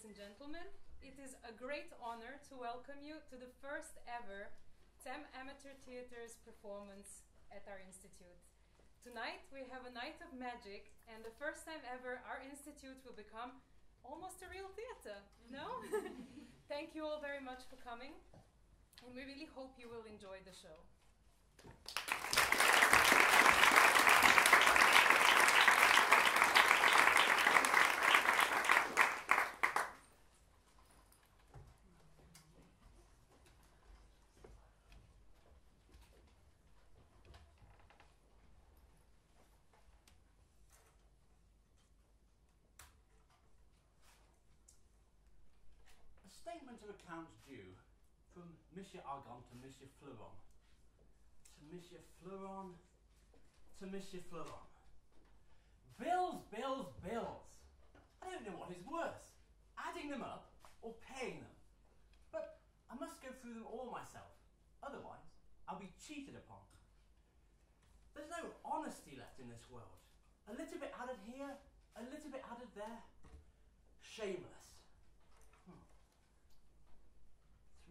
ladies and gentlemen. It is a great honor to welcome you to the first ever TEM Amateur Theatres performance at our institute. Tonight we have a night of magic, and the first time ever our institute will become almost a real theatre, no? Thank you all very much for coming, and we really hope you will enjoy the show. Statement of accounts due from Monsieur Argon to Monsieur Fleuron. To Monsieur Fleuron. To Monsieur Fleuron. Bills, bills, bills. I don't know what is worse, adding them up or paying them. But I must go through them all myself, otherwise I'll be cheated upon. There's no honesty left in this world. A little bit added here, a little bit added there. Shameless.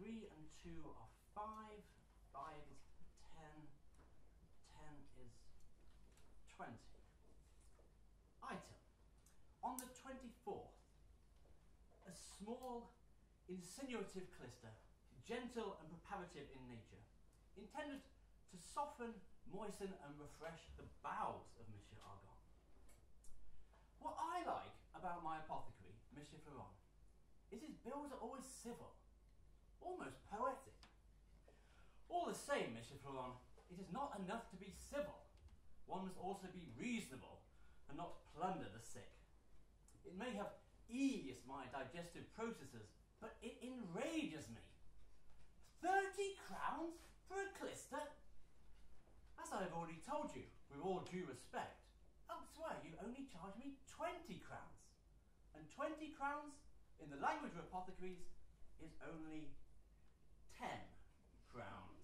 3 and 2 are 5, 5 is 10, 10 is 20. Item. On the 24th, a small, insinuative clyster, gentle and preparative in nature, intended to soften, moisten and refresh the bowels of Monsieur Argon. What I like about my apothecary, Monsieur Fleuron, is his bills are always civil. Almost poetic. All the same, Monsieur Fleuron, it is not enough to be civil. One must also be reasonable and not plunder the sick. It may have eased my digestive processes, but it enrages me. 30 crowns for a clyster? As I have already told you, with all due respect, elsewhere you only charge me 20 crowns. And 20 crowns, in the language of apothecaries, is only 10 crowns.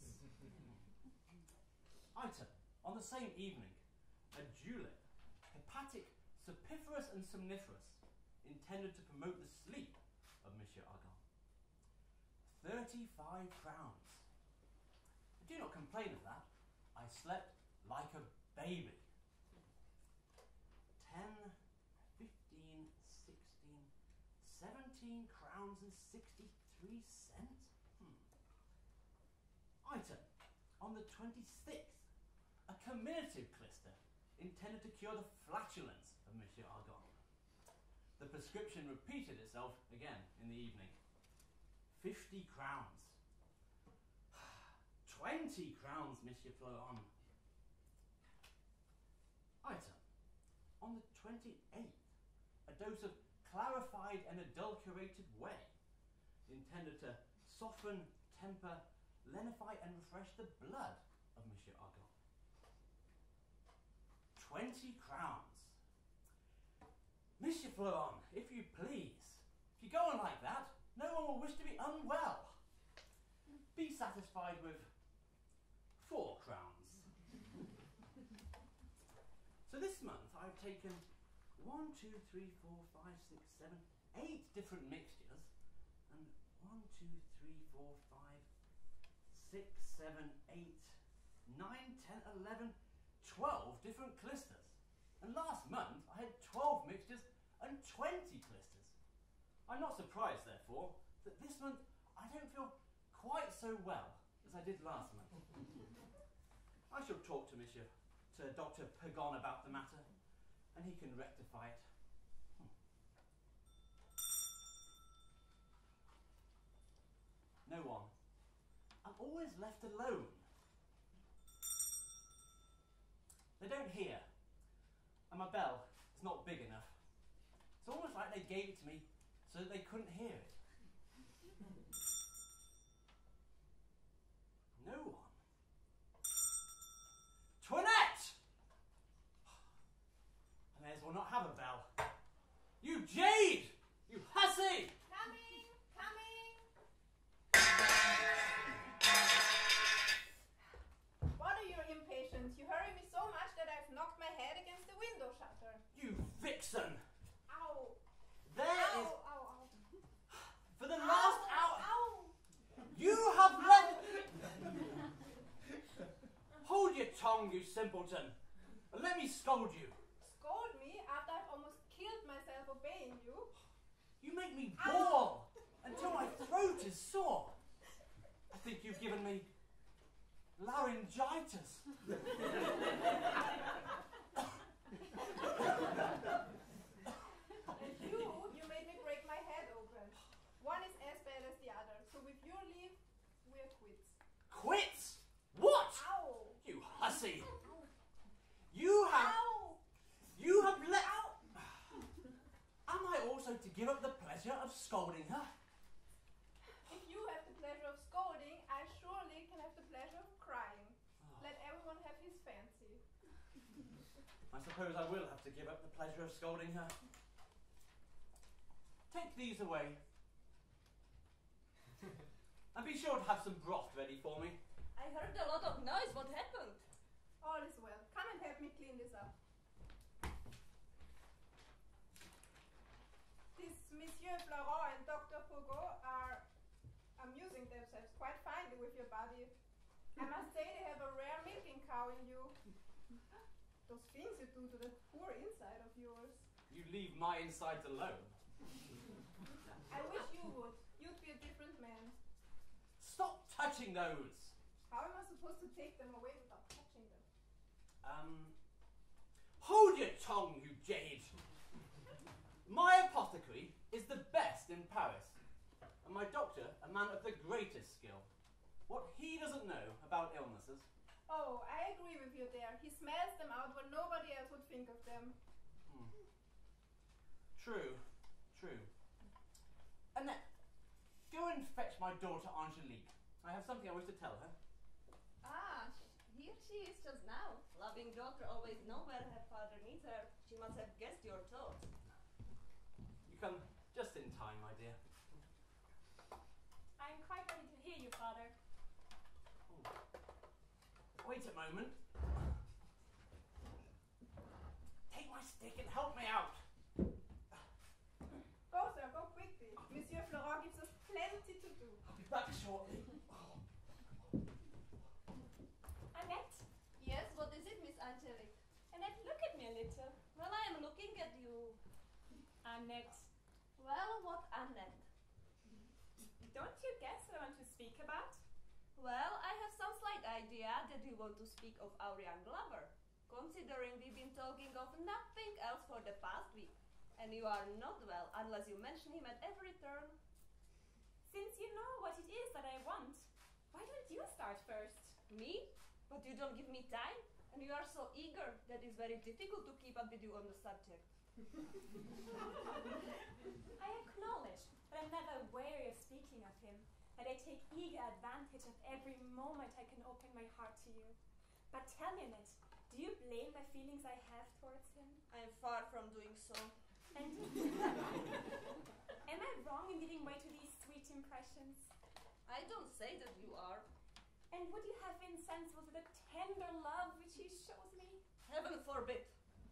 Item. On the same evening, a julep, hepatic, supiferous and somniferous, intended to promote the sleep of Monsieur Argon. 35 crowns. I do not complain of that. I slept like a baby. 10, 15, 16, 17 crowns and 63 cents. Item. On the 26th, a comminative clyster intended to cure the flatulence of Monsieur Argon. The prescription repeated itself again in the evening. 50 crowns. 20 crowns, Monsieur Fleuron. Item. On the 28th, a dose of clarified and adulterated whey, intended to soften, temper, lenify and refresh the blood of Monsieur Argon. 20 crowns. Monsieur Fleuron, if you please, if you go on like that, no one will wish to be unwell. Be satisfied with 4 crowns. So this month I've taken 1, 2, 3, 4, 5, 6, 7, 8 different mixtures, and 1, 2, 3, 4, 5, 6, 7, 8, 9, 10, 11, 12 different clysters. And last month I had 12 mixtures and 20 clysters. I'm not surprised, therefore, that this month I don't feel quite so well as I did last month. I shall talk to Dr. Pagon about the matter, and he can rectify it. No one. I'm always left alone. They don't hear, and my bell is not big enough. It's almost like they gave it to me so that they couldn't hear it. No one. Toinette! I may as well not have a bell. You jade! You hussy! Coming! Coming! What are you impatient? You hurry me so much that I've knocked my head against the window shutter. You vixen! Ow! There Ow, is... ow, ow. tongue, you simpleton, and let me scold you. Scold me after I've almost killed myself obeying you? You make me bawl until my throat is sore. I think you've given me laryngitis. And you made me break my head open. One is as bad as the other, so with your leave, we're quits. Quits? What? Ow! You hussy! You have... Ow! You have let... Ow! Am I also to give up the pleasure of scolding her? If you have the pleasure of scolding, I surely can have the pleasure of crying. Let everyone have his fancy. I suppose I will have to give up the pleasure of scolding her. Take these away. And be sure to have some broth ready for me. I heard a lot of noise. What happened? All is well. Come and help me clean this up. This Monsieur Florent and Dr. Fogo are amusing themselves quite finely with your body. I must say they have a rare milking cow in you. Those things you do to that poor inside of yours. You leave my insides alone. I wish you would. You'd be a different man. Stop touching those! How am I supposed to take them away without touching them? Hold your tongue, you jade! My apothecary is the best in Paris, and my doctor a man of the greatest skill. What he doesn't know about illnesses. Oh, I agree with you there. He smells them out when nobody else would think of them. True, true. Annette, go and fetch my daughter Angelique. I have something I wish to tell her. Ah, here she is just now. Loving daughter always know where her father needs her. She must have guessed your thoughts. You come just in time, my dear. I am quite ready to hear you, Father. Wait a moment. Take my stick and help me out. Go, sir, go quickly. Monsieur Florent gives us plenty to do. I'll be back shortly. Annette? Yes, what is it, Miss Angelique? Annette, look at me a little. Well, I am looking at you. Annette, Well, what Annette? don't you guess what I want to speak about? Well, I have some slight idea that you want to speak of our young lover, considering we've been talking of nothing else for the past week. And you are not well unless you mention him at every turn. Since you know what it is that I want, why don't you start first? Me? But you don't give me time, and you are so eager that it's very difficult to keep up with you on the subject. I acknowledge that I'm never weary of speaking of him, that I take eager advantage of every moment I can open my heart to you. But tell me, Annette, do you blame the feelings I have towards him? I am far from doing so. And am I wrong in giving way to these sweet impressions? I don't say that you are. And would you have been sensible to the tender love which he shows me? Heaven forbid.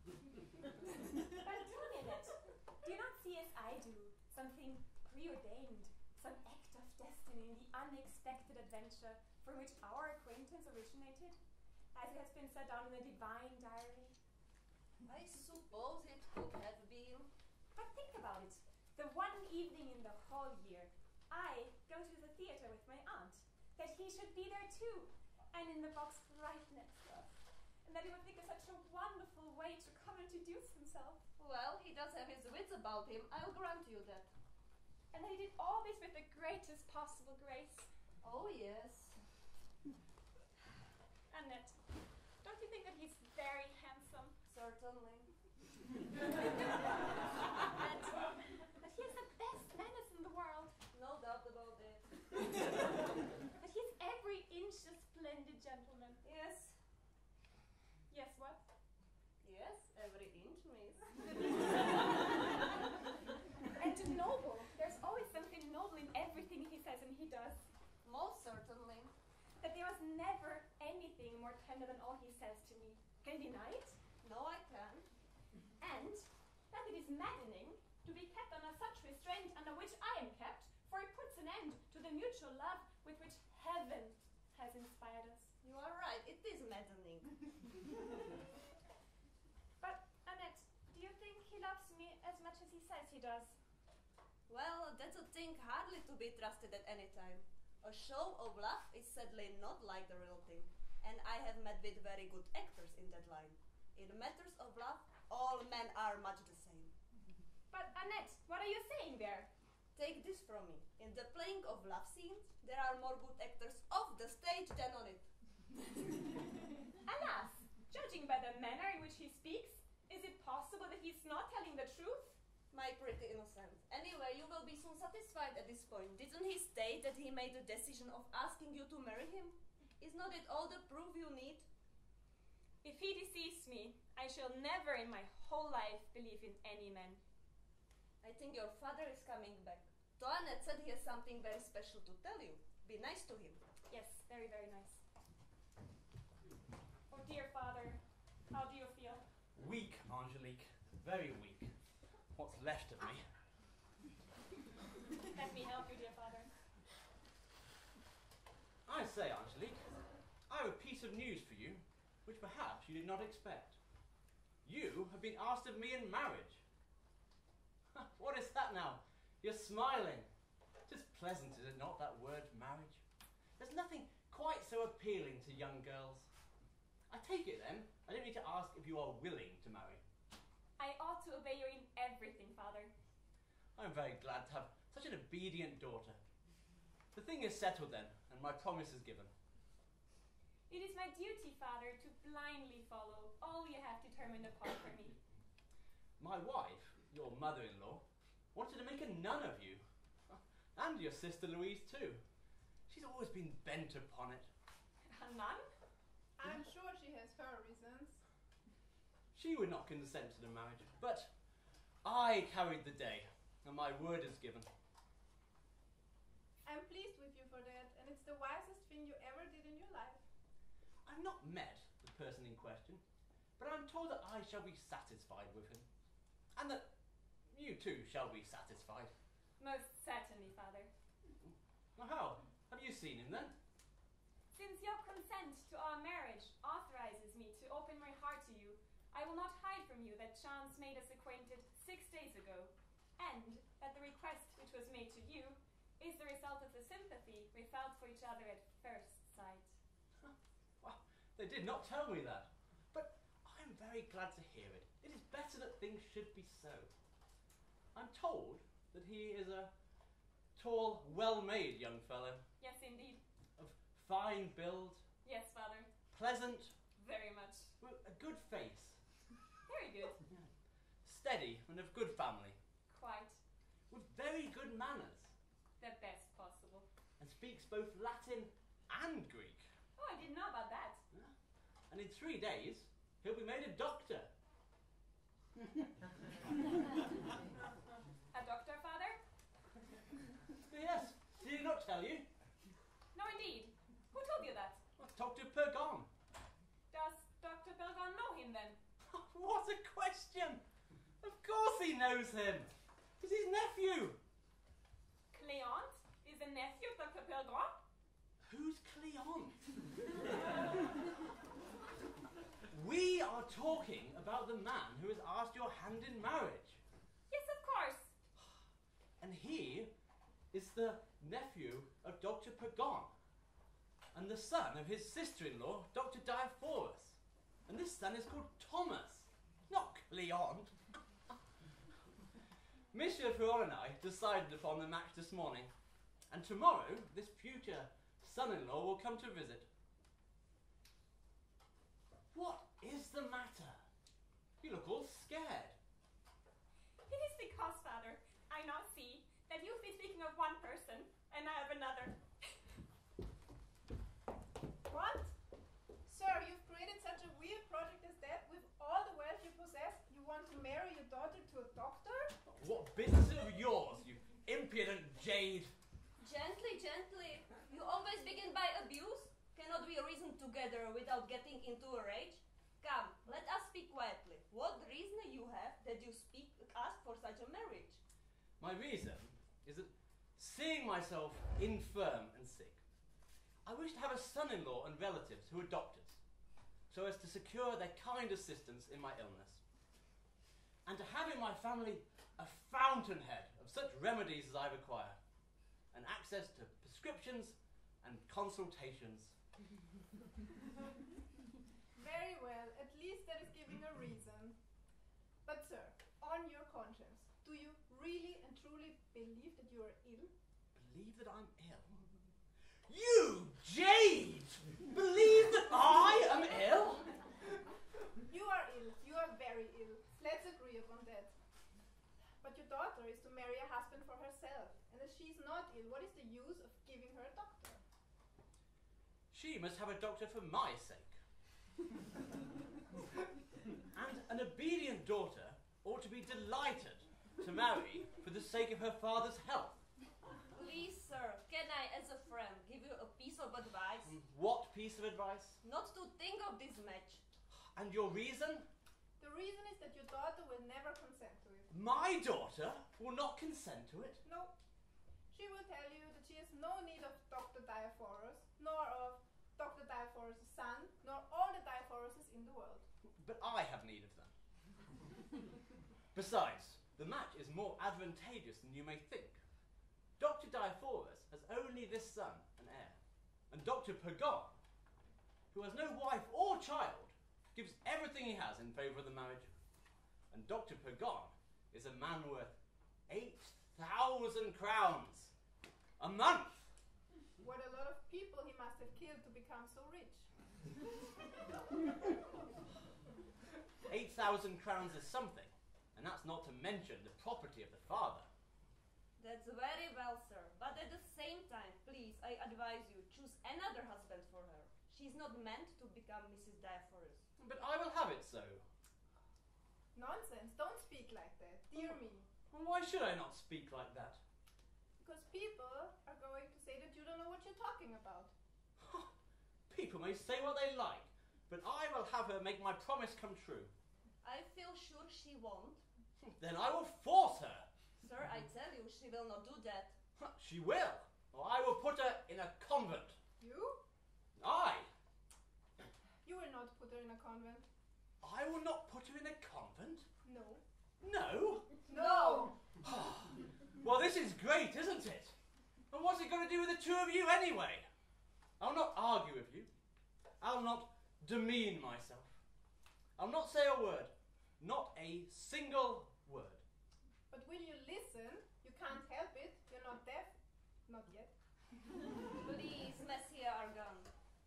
But tell me, Annette, do you not see as I do something preordained, some act of destiny in the unexpected adventure from which our acquaintance originated, as it has been set down in the divine diary? I suppose it could have been. But think about it. The one evening in the whole year, I go to the theatre with my aunt, that he should be there too, and in the box right next to us, and that he would think of such a wonderful way to come introduce himself, Well, he does have his wits about him, I'll grant you that. and that he did all this with the greatest possible grace. Oh, yes. Annette, don't you think that he's very handsome? Certainly. And that he has the best manners in the world? No doubt about it. That he's every inch a splendid gentleman? Yes. Yes, what? Yes, every inch, miss. And noble. There's always something noble in everything he says and he does. Most certainly. That there was never anything more tender than all he says to me. Can you deny it? No, I can. And that it is maddening to be kept under such restraint under which I am kept, for it puts an end to the mutual love with which heaven has inspired us. You are right, it is maddening. he does. Well, that's a thing hardly to be trusted at any time. A show of love is sadly not like the real thing, and I have met with very good actors in that line. In matters of love, all men are much the same. But Annette, what are you saying there? Take this from me. In the playing of love scenes, there are more good actors off the stage than on it. Alas, judging by the manner in which he speaks, is it possible that he's not telling the truth? My pretty innocent. Anyway, you will be soon satisfied at this point. Didn't he state that he made the decision of asking you to marry him? Is not it all the proof you need? If he deceives me, I shall never in my whole life believe in any man. I think your father is coming back. Toinette said he has something very special to tell you. Be nice to him. Yes, very, very nice. Oh dear father, how do you feel? Weak, Angelique. Very weak. What's left of me. Let me help you, dear father. I say, Angelique, I have a piece of news for you, which perhaps you did not expect. You have been asked of me in marriage. What is that now? You're smiling. It is pleasant, is it not, that word marriage? There's nothing quite so appealing to young girls. I take it then, I don't need to ask if you are willing to marry. I ought to obey you in everything, father. I'm very glad to have such an obedient daughter. The thing is settled then, and my promise is given. It is my duty, father, to blindly follow all you have determined upon for me. My wife, your mother-in-law, wanted to make a nun of you. And your sister Louise too. She's always been bent upon it. A nun? I'm sure she has her reasons. She would not consent to the marriage, but I carried the day, and my word is given. I'm pleased with you for that, and it's the wisest thing you ever did in your life. I've not met the person in question, but I'm told that I shall be satisfied with him, and that you too shall be satisfied. Most certainly, father. Well, how? Have you seen him then? Since your consent to our marriage authorizes me to open my heart to you, I will not hide from you that chance made us acquainted 6 days ago, and that the request which was made to you is the result of the sympathy we felt for each other at first sight. Well, they did not tell me that, but I'm very glad to hear it. It is better that things should be so. I'm told that he is a tall, well-made young fellow, Yes, indeed. of fine build, Yes, father. pleasant, Very much. with a good face, Very good. steady and of good family, Quite. with very good manners, The best possible. and speaks both Latin and Greek. Oh, I didn't know about that. And in 3 days, he'll be made a doctor. A doctor, father? Yes, did he not tell you? No, indeed. Who told you that? Well, Dr. Pergon. Does Dr. Belgon know him then? What a question! Of course he knows him. He's his nephew. Cléante is a nephew of Dr. Belgon? Who's Cleon? We are talking about the man who has asked your hand in marriage. Yes, of course. And he is the nephew of Dr. Pergon, and the son of his sister-in-law, Dr. Diaphorus. And this son is called Thomas, not Cleon. Monsieur Ferron and I decided upon the match this morning, and tomorrow this future son-in-law will come to visit. What is the matter? You look all scared. It is because, father, I now see that you've been speaking of one person and I of another. What? Sir, you've created such a weird project as that with all the wealth you possess. You want to marry your daughter to a doctor? What business is of yours, you impudent jade? Gently, gently. You always begin by abuse? Cannot we reason together without getting into a rage? Come, let us speak quietly. What reason you have that you ask for such a marriage? My reason is that, seeing myself infirm and sick, I wish to have a son-in-law and relatives who are doctors, so as to secure their kind assistance in my illness, and to have in my family a fountainhead of such remedies as I require, and access to prescriptions and consultations. Very well, at least that is giving a reason. But sir, on your conscience, do you really and truly believe that you are ill? Believe that I'm ill? You jade! Believe that I am ill? You are ill. You are very ill. Let's agree upon that. But your daughter is to marry a husband for herself, and as she's not ill, what is the use of giving her a doctor? She must have a doctor for my sake. And an obedient daughter ought to be delighted to marry for the sake of her father's health. Please, sir, can I, as a friend, give you a piece of advice? What piece of advice? Not to think of this match. And your reason? The reason is that your daughter will never consent to it. My daughter will not consent to it? No. She will tell you that she has no need of Dr. Diaphorus, nor of Dr. Diaphorus' son, nor all the Diaphoruses in the world. But I have need of them. Besides, the match is more advantageous than you may think. Dr. Diaphorus has only this son and heir, and Dr. Pagon, who has no wife or child, gives everything he has in favour of the marriage. And Dr. Pagon is a man worth 8,000 crowns a month. What a lot of people he must have killed to become so rich. 8,000 crowns is something, and that's not to mention the property of the father. That's very well, sir. But at the same time, please, I advise you, choose another husband for her. She's not meant to become Mrs. Diaphorus. But I will have it so. Nonsense, don't speak like that, dear me. And why should I not speak like that? Because people are going to say that you don't know what you're talking about. People may say what they like, but I will have her make my promise come true. I feel sure she won't. Then I will force her. Sir, I tell you, she will not do that. She will, or I will put her in a convent. You? I You will not put her in a convent. I will not put her in a convent? No. No? No! Well, this is great, isn't it? And what's it going to do with the two of you anyway? I'll not argue with you. I'll not demean myself. I'll not say a word. Not a single word. But will you listen? You can't help it. You're not deaf. Not yet. Please, Messiah Argan.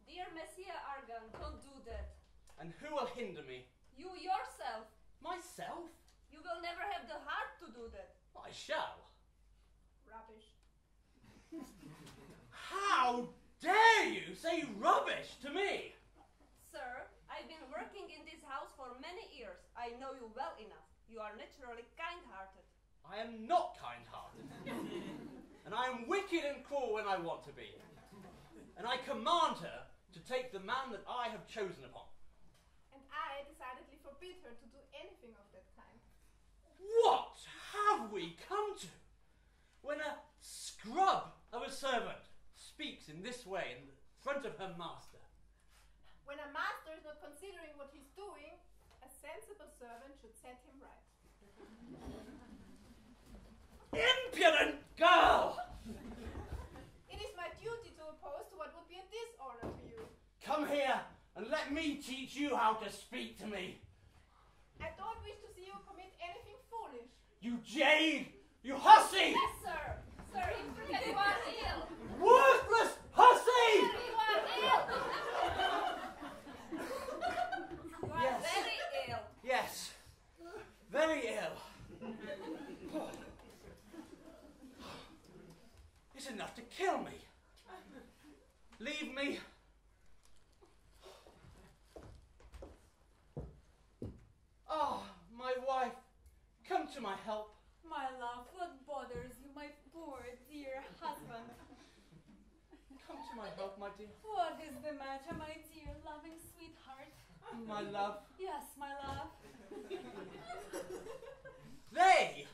Dear Messiah Argan, don't do that. And who will hinder me? You yourself. Myself? You will never have the heart to do that. I shall. Rubbish. How dare you say rubbish to me? Sir, I've been working in this house for many years. I know you well enough. You are naturally kind-hearted. I am not kind-hearted. And I am wicked and cruel when I want to be. And I command her to take the man that I have chosen upon. And I decidedly forbid her to do anything of that kind. What have we come to? When a scrub of a servant speaks in this way in front of her master. When a master is not considering what he's doing, a sensible servant should set him right. Impudent girl! It is my duty to oppose to what would be a dishonor to you. Come here and let me teach you how to speak to me. I don't wish to see you commit anything foolish. You jade! You hussy! Yes, sir. Sir, you are ill. Worthless hussy! You are ill. You are Yes. very ill. Yes, very ill. It's enough to kill me. Leave me. Ah, my wife, come to my help. My love, what bothers you, my poor dear husband? Come to my help, my dear. What is the matter, my dear loving sweetheart? My love. Yes, my love. They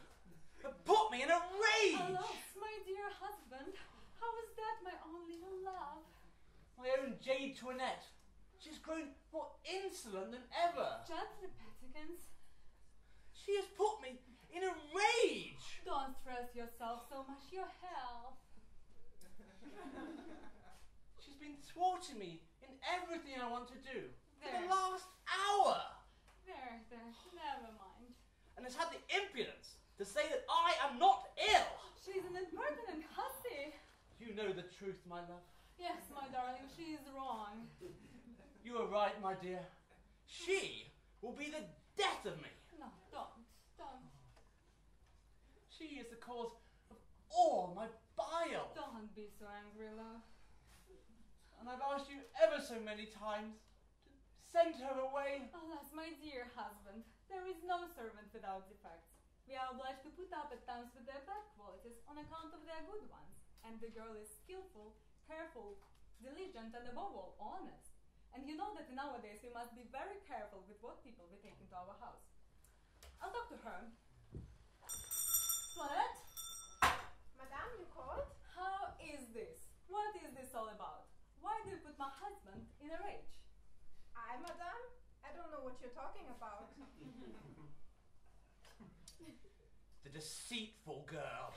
have put me in a rage. Alas, my dear husband, how is that, my only love? My own Jade Toinette. She's grown more insolent than ever. Gently, Pettikins. She has put me in a rage. thwarting me in everything I want to do for the There. last hour. There, never mind. And has had the impudence to say that I am not ill. She's an impertinent hussy. You know the truth, my love. Yes, my darling, she is wrong. You are right, my dear. She will be the death of me. No, don't. She is the cause of all my bile. Don't be so angry, love. And I've asked you ever so many times to send her away. Alas, my dear husband, there is no servant without defects. We are obliged to put up at times with their bad qualities on account of their good ones. And the girl is skillful, careful, diligent, and above all, honest. And you know that nowadays we must be very careful with what people we take into our house. I'll talk to her. Toinette, Madame, you called? how is this? What is this all about? Why do you put my husband in a rage? I, Madame? I don't know what you're talking about. The deceitful girl.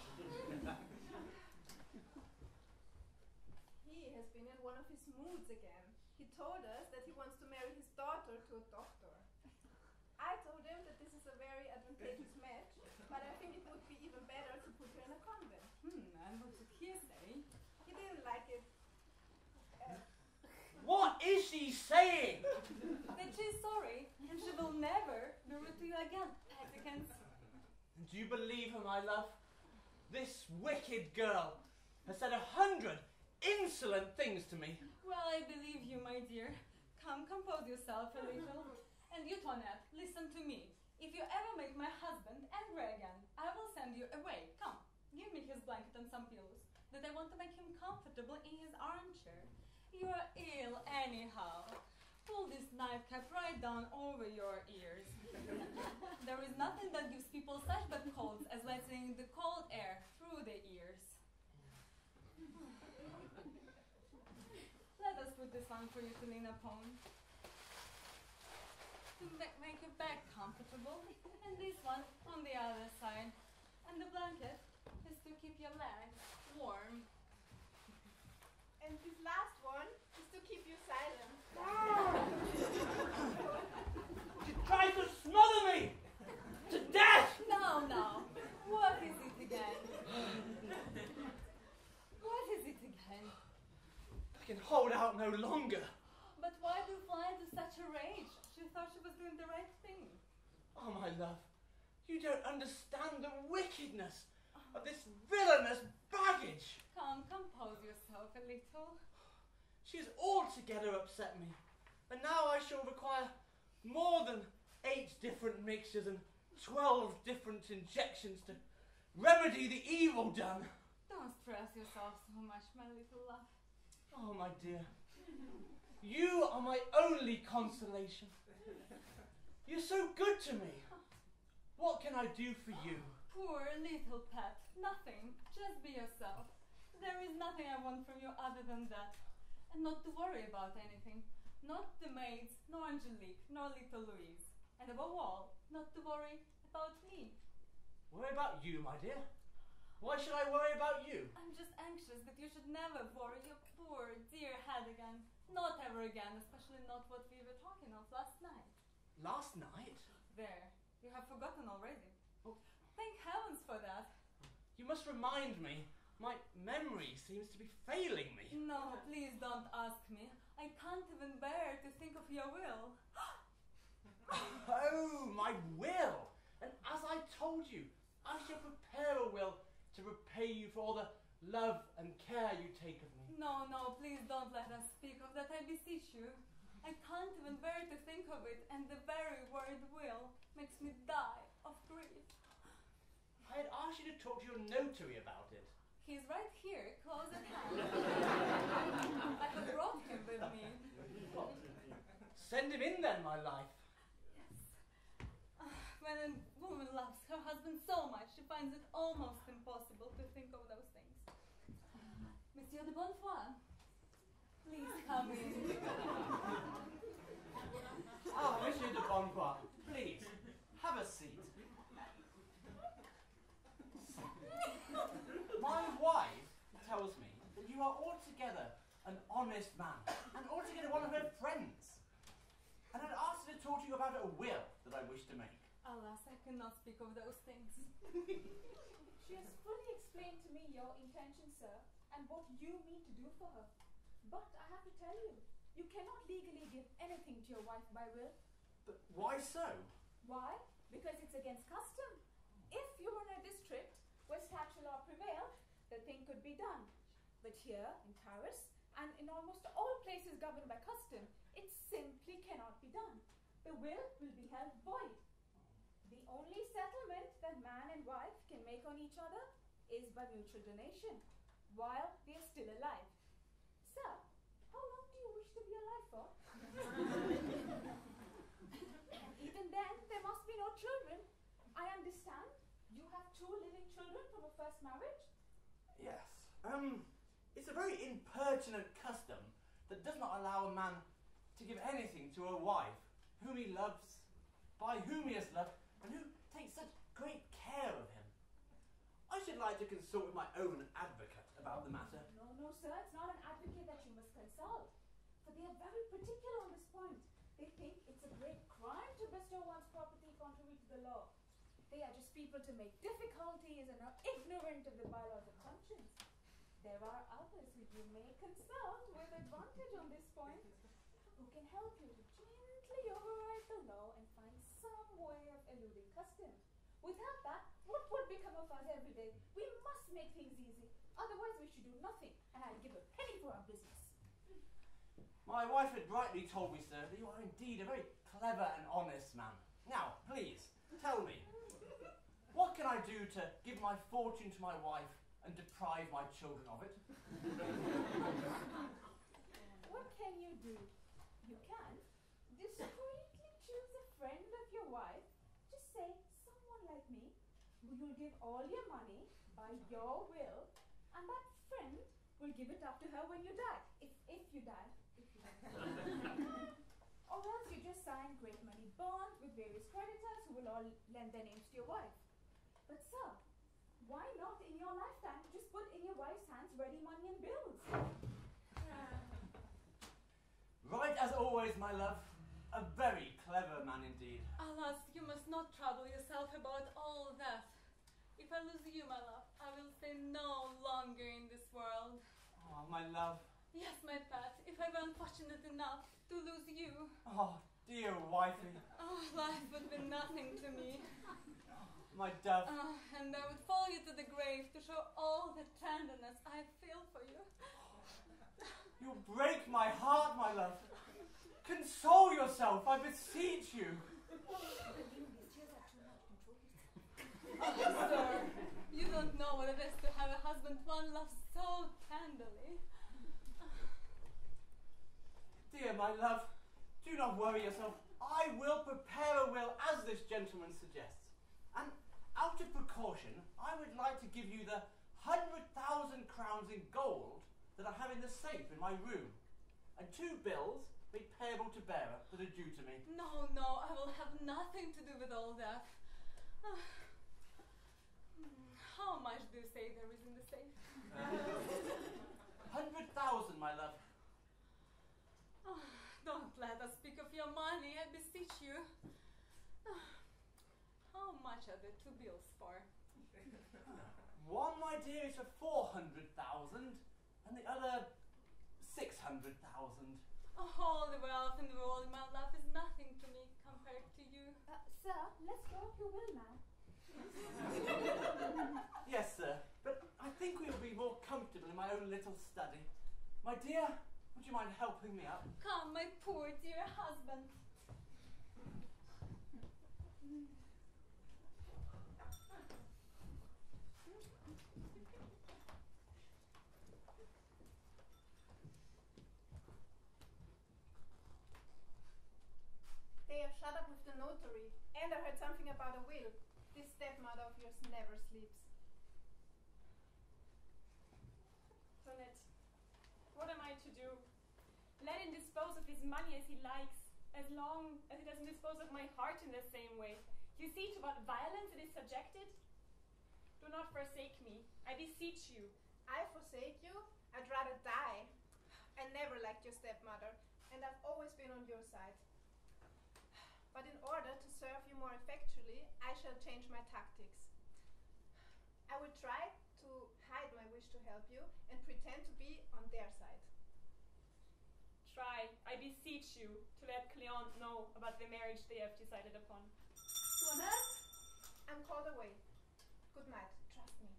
He has been in one of his moods again. He told us that he wants to marry his daughter to a doctor. I told him that this is a very advantageous match, but I think it would be even better to put her in a convent. And what did he say? He didn't like it. What is she saying? That she's sorry, and she will never be rude to you again, Petikins. And do you believe her, my love? This wicked girl has said 100 insolent things to me. Well, I believe you, my dear. Come, compose yourself a little. And you, Toinette, listen to me. If you ever make my husband angry again, I will send you away. Come, give me his blanket and some pillows, that I want to make him comfortable in his armchair. You are ill anyhow. Pull this knife cap right down over your ears. There is nothing that gives people such bad colds as letting the cold air through the ears. Let us put this one for you to lean upon. To make your back comfortable. And this one on the other side. And the blanket is to keep your legs warm. And this last one is to keep you silent. She tried to smother me to death. No. What is it again? What is it again? I can hold out no longer. But why do you fly into such a rage? She thought she was doing the right thing. Oh, my love, you don't understand the wickedness of this villainous baggage. Come, compose yourself a little. She has altogether upset me, and now I shall require more than 8 different mixtures and 12 different injections to remedy the evil done. Don't stress yourself so much, my little love. Oh, my dear, you are my only consolation. You're so good to me. What can I do for you? Poor little pet. Nothing. Just be yourself. There is nothing I want from you other than that. And not to worry about anything. Not the maids, nor Angelique, nor little Louise. And above all, not to worry about me. Worry about you, my dear? Why should I worry about you? I'm just anxious that you should never worry your poor dear head again. Not ever again, especially not what we were talking of last night. Last night? There. You have forgotten already. Oh. Thank heavens for that. You must remind me. My memory seems to be failing me. No, please don't ask me. I can't even bear to think of your will. Oh, my will! And as I told you, I shall prepare a will to repay you for all the love and care you take of me. No, please don't let us speak of that, I beseech you. I can't even bear to think of it, and the very word will makes me die of grief. I had asked you to talk to your notary about it. He's right here, close at hand. I have brought him with me. Well, send him in then, my life. When a woman loves her husband so much, she finds it almost impossible to think of those things. Monsieur de Bonnefoy, please come in. Ah, Monsieur de Bonnefoy, please, have a seat. My wife tells me that you are altogether an honest man, and altogether one of her friends. And I'd asked her to talk to you about a will that I wish to make. Alas, I cannot speak of those things. She has fully explained to me your intention, sir, and what you mean to do for her. But I have to tell you, you cannot legally give anything to your wife by will. But why so? Why? Because it's against custom. If you were in a district where statute law prevailed, the thing could be done. But here, in Paris, and in almost all places governed by custom, it simply cannot be done. The will be held void. The only settlement that man and wife can make on each other is by mutual donation, while they are still alive. Sir, how long do you wish to be alive for? And even then, there must be no children. I understand you have 2 living children from a first marriage? Yes. It's a very impertinent custom that does not allow a man to give anything to a wife whom he loves, by whom he has loved, and who takes such great care of him. I should like to consult with my own advocate about the matter. No, sir, it's not an advocate that you must consult. For they are very particular on this point. They think it's a great crime to bestow one's property contrary to the law. They are just people to make difficulties and are ignorant of the bylaws of conscience. There are others who you may consult with advantage on this point, who can help you to gently override the law and find some way of eluding custom. Without that, what would become of us every day? We must make things easy. Otherwise, we should do nothing, and I'd give a penny for our business. My wife had rightly told me, sir, that you are indeed a very clever and honest man. Now, please, tell me, what can I do to give my fortune to my wife and deprive my children of it? What can you do? You can discreetly choose a friend of your wife, just say someone like me, who will give all your money by your will, and that friend will give it up to her when you die. If you die. Or else you just sign great money bonds with various creditors who will all lend their names to your wife. But sir, why not in your lifetime just put in your wife's hands ready money and bills? Right as always, my love. A very clever man indeed. Alas, you must not trouble yourself about all that. If I lose you, my love, I will stay no longer in this world. Oh, my love. Yes, my pet, if I were unfortunate enough to lose you. Oh, dear wifey. Oh, life would be nothing to me. My dove. And I would follow you to the grave to show all the tenderness I feel for you. You break my heart, my love. Console yourself, I beseech you. Sir, you don't know what it is to have a husband one loves so tenderly. Dear my love, do not worry yourself. I will prepare a will as this gentleman suggests. And out of precaution, I would like to give you the 100,000 crowns in gold that I have in the safe in my room, and 2 bills made payable to bearer that are due to me. No, I will have nothing to do with all that. How much do you say there is in the safe? 100,000, my love. Don't let us speak of your money, I beseech you. How much are the 2 bills for? One, my dear, is for 400,000, and the other 600,000. All the wealth in the world, my love, is nothing to me compared to you. Sir, let's go if you will now. Yes, sir, but I think we will be more comfortable in my own little study. My dear, would you mind helping me up? Come, my poor dear husband. They are shut up with the notary, and I heard something about a will. This stepmother of yours never sleeps. Tonette, what am I to do? Let him dispose of his money as he likes, as long as he doesn't dispose of my heart in the same way. You see to what violence it is subjected? Do not forsake me, I beseech you. I forsake you? I'd rather die. I never liked your stepmother, and I've always been on your side. But in order to serve you more effectually, I shall change my tactics. I will try to hide my wish to help you and pretend to be on their side. Try, I beseech you, to let Cleon know about the marriage they have decided upon. Toinette? I'm called away. Good night. Trust me.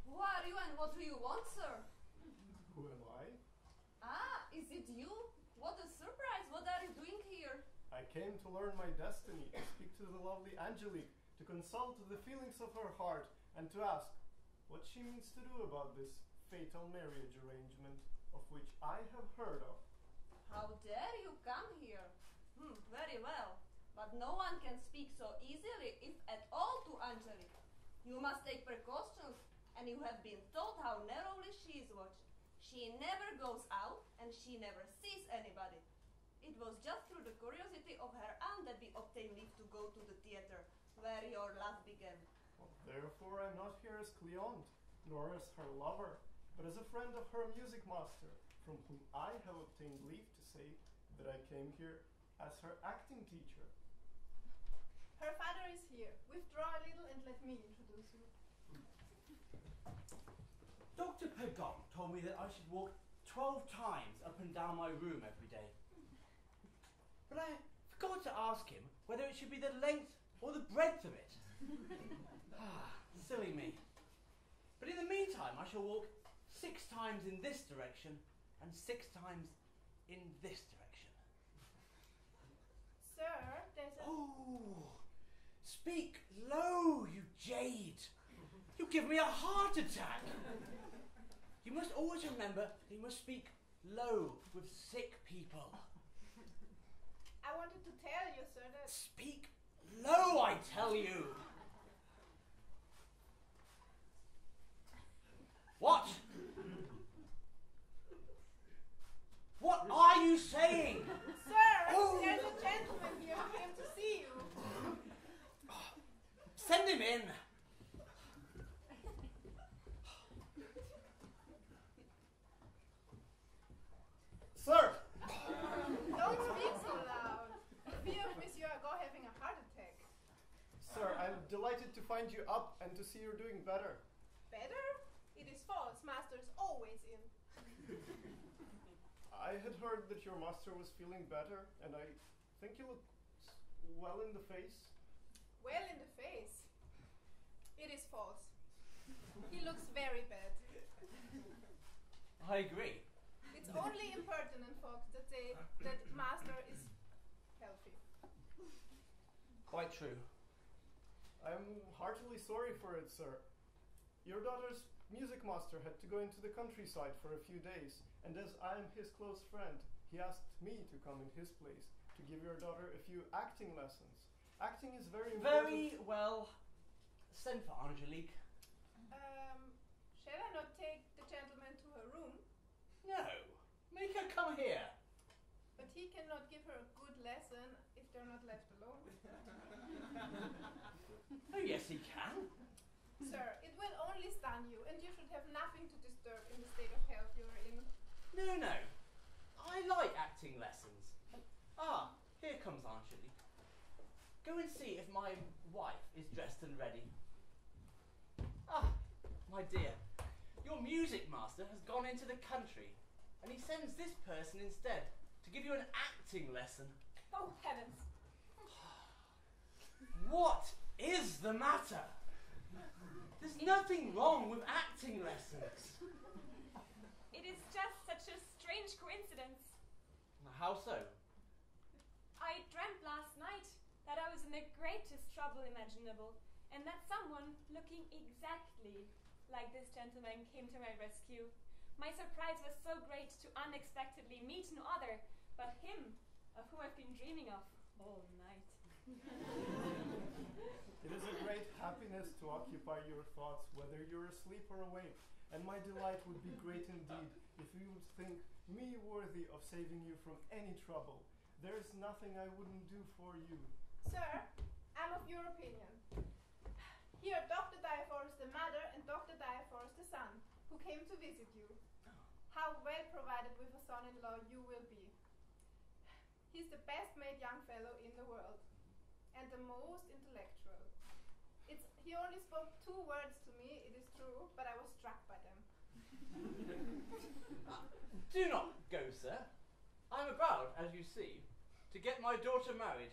Who are you and what do you want, sir? Who am I? Ah, is it you? What a surprise! What are you doing here? I came to learn my destiny, to speak to the lovely Angelique, to consult the feelings of her heart, and to ask what she means to do about this fatal marriage arrangement of which I have heard of. How dare you come here? Very well. But no one can speak so easily, if at all, to Angelique. You must take precautions, and you have been told how narrowly she is watched. She never goes out, and she never sees anybody. It was just through the curiosity of her aunt that we obtained leave to go to the theater, where your love began. Well, therefore I'm not here as Cleon, nor as her lover, but as a friend of her music master, from whom I have obtained leave to say that I came here as her acting teacher. Her father is here. Withdraw a little and let me introduce you. Dr. Pegon told me that I should walk 12 times up and down my room every day. But I forgot to ask him whether it should be the length or the breadth of it. Silly me. But in the meantime, I shall walk 6 times in this direction and 6 times in this direction. Sir, there's a... Oh, speak low, you jade. You give me a heart attack. You must always remember that you must speak low with sick people. I wanted to tell you, sir, that... Speak low, I tell you. What? What are you saying? Sir, Oh. there's a gentleman here who came to see you. Send him in. Sir! Don't speak so loud. For fear of Monsieur Argot having a heart attack. Sir, I'm delighted to find you up and to see you're doing better. Better? It is false. Master is always in. I had heard that your master was feeling better, and I think you look well in the face. Well in the face. It is false. He looks very bad. I agree. It's only impertinent folks that say that Master is healthy. Quite true. I'm heartily sorry for it, sir. Your daughter's music master had to go into the countryside for a few days, and as I am his close friend, he asked me to come in his place to give your daughter a few acting lessons. Acting is very important. Very well. Send for Angelique. Shall I not take the gentleman to her room? No. Make her come here. But he cannot give her a good lesson if they're not left alone. Oh, yes, he can. Sir, it will only stun you, and you should have nothing to disturb in the state of health you are in. No. I like acting lessons. Ah, here comes Angelique. Go and see if my wife is dressed and ready. Ah, my dear, your music master has gone into the country, and he sends this person instead to give you an acting lesson. Oh, heavens! What is the matter? There's nothing wrong with acting lessons. It is just such a strange coincidence. How so? I dreamt last night that I was in the greatest trouble imaginable, and that someone looking exactly like this gentleman came to my rescue. My surprise was so great to unexpectedly meet no other but him, of whom I've been dreaming of all night. It is a great happiness to occupy your thoughts, whether you're asleep or awake, and my delight would be great indeed if you would think me worthy of saving you from any trouble. There is nothing I wouldn't do for you. Sir, I'm of your opinion. Here, Dr. Diaphorus the mother and Dr. Diaphorus the son, who came to visit you. How well provided with a son-in-law you will be. He's the best-made young fellow in the world, and the most intellectual. He only spoke 2 words to me, it is true, but I was struck by them. Do not go, sir. I am about, as you see, to get my daughter married,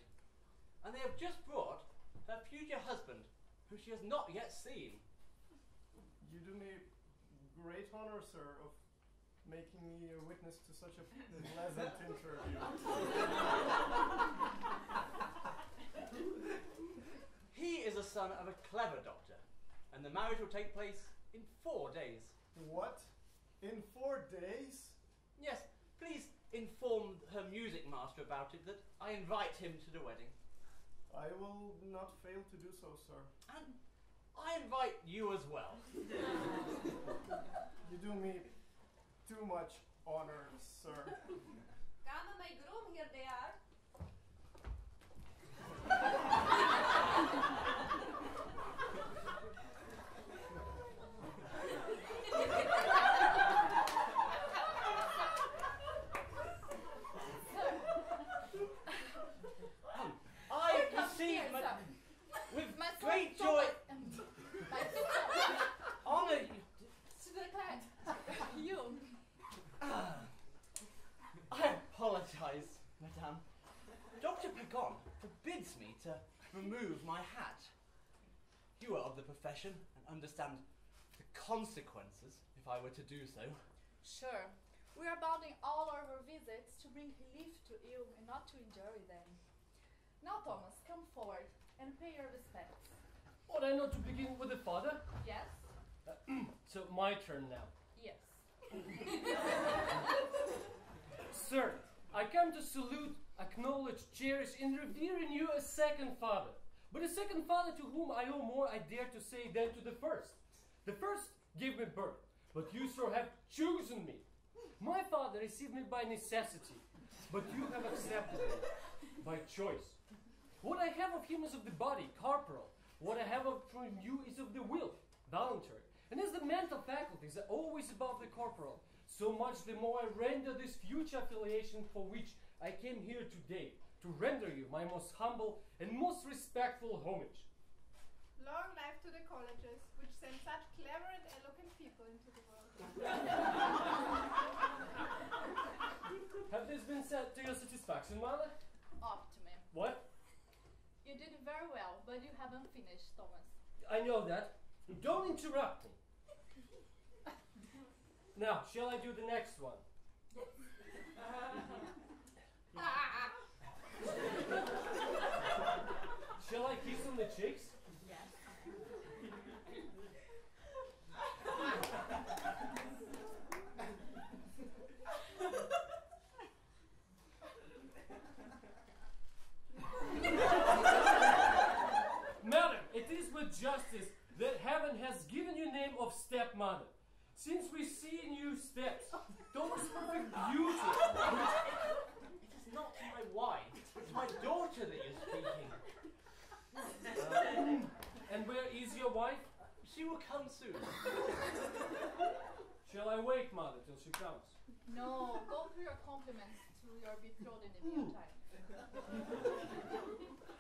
and they have just brought her future husband, who she has not yet seen. You do me great honor, sir, of making me a witness to such a pleasant interview. He is a son of a clever doctor, and the marriage will take place in 4 days. What? In 4 days? Yes, please inform her music master about it, that I invite him to the wedding. I will not fail to do so, sir. And I invite you as well. You do me too much honor, sir. Come, my groom, here they are. With great joy, honor you. I apologize, madame. Dr. Pagon forbids me to remove my hat. You are of the profession and understand the consequences if I were to do so. Sure. We are bounding all our visits to bring relief to you and not to injury them. Now, Thomas, come forward and pay your respects. Ought I not to begin with the father? Yes? So my turn now. Yes. Sir, I come to salute, acknowledge, cherish, and revere in you a second father. But a second father to whom I owe more, I dare to say, than to the first. The first gave me birth, but you, sir, have chosen me. My father received me by necessity, but you have accepted me by choice. What I have of him is of the body, corporal. What I have from you is of the will, voluntary. And as the mental faculties are always above the corporal, so much the more I render this future affiliation for which I came here today, to render you my most humble and most respectful homage. Long life to the colleges, which send such clever and eloquent people into the world. Have this been said to your satisfaction, mother? Optimum. What? You did very well, but you haven't finished, Thomas. I know that. Don't interrupt me. Now, shall I do the next one? Shall I kiss on the cheeks? Yes. Madam, it is with justice that heaven has given you name of stepmother. Since we see in you steps, those perfect beauty. It is not my wife, it's my daughter that you're speaking. And where is your wife? She will come soon. Shall I wait, mother, till she comes? No, go through your compliments to your betrothed in the meantime.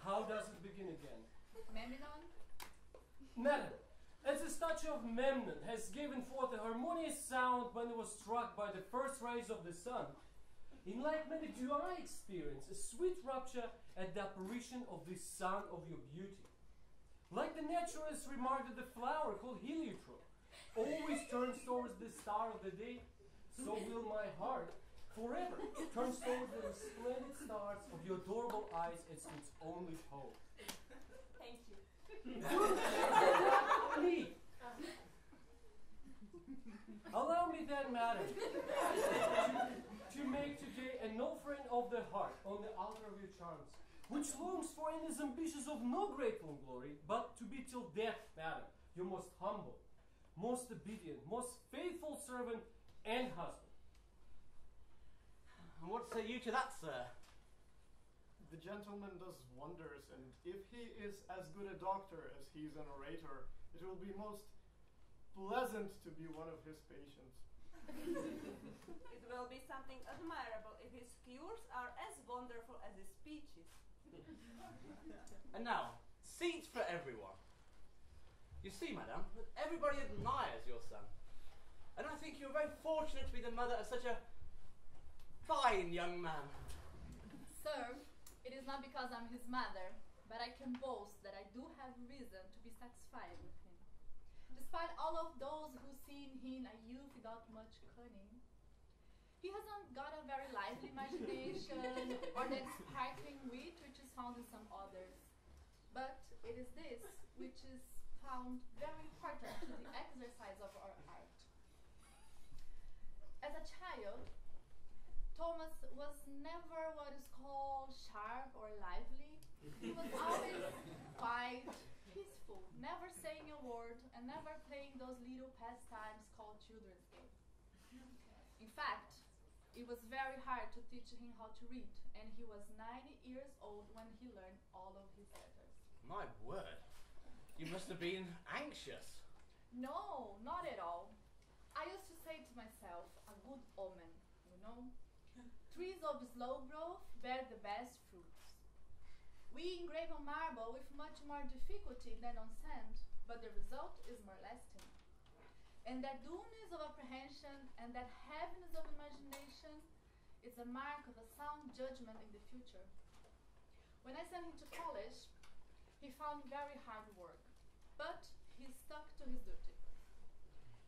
How does it begin again? Memnon? Madam, as the statue of Memnon has given forth a harmonious sound when it was struck by the first rays of the sun, in like manner do I experience a sweet rapture at the apparition of this sun of your beauty. Like the naturalist remarked that the flower called heliotrope always turns towards the star of the day, so will my heart forever turn towards the splendid stars of your adorable eyes as its only hope. Thank you. Me. Allow me then, madam, to make today an offering of the heart on the altar of your charms, which longs for and is ambitious of no grateful glory, but to be till death, madam, your most humble, most obedient, most faithful servant and husband. And what say you to that, sir? The gentleman does wonders, and if he is as good a doctor as he is an orator, it will be most pleasant to be one of his patients. It will be something admirable if his cures are as wonderful as his speeches. And now, seats for everyone. You see, madam, that everybody admires your son. And I think you're very fortunate to be the mother of such a fine young man. Sir, it is not because I'm his mother, but I can boast that I do have reason to be satisfied with him. Despite all of those who see in him a youth without much cunning, he hasn't got a very lively imagination or that sparkling wit which is found in some others. But it is this which is found very important to the exercise of our art. As a child, Thomas was never what is called sharp or lively. He was always quiet, peaceful, never saying a word, and never playing those little pastimes called children's games. In fact, it was very hard to teach him how to read, and he was 90 years old when he learned all of his letters. My word, you must have been anxious. No, not at all. I used to say to myself, a good omen, you know? Trees of slow growth bear the best fruits. We engrave on marble with much more difficulty than on sand, but the result is more lasting. And that dullness of apprehension and that heaviness of imagination is a mark of a sound judgment in the future. When I sent him to college, he found very hard work, but he stuck to his duty.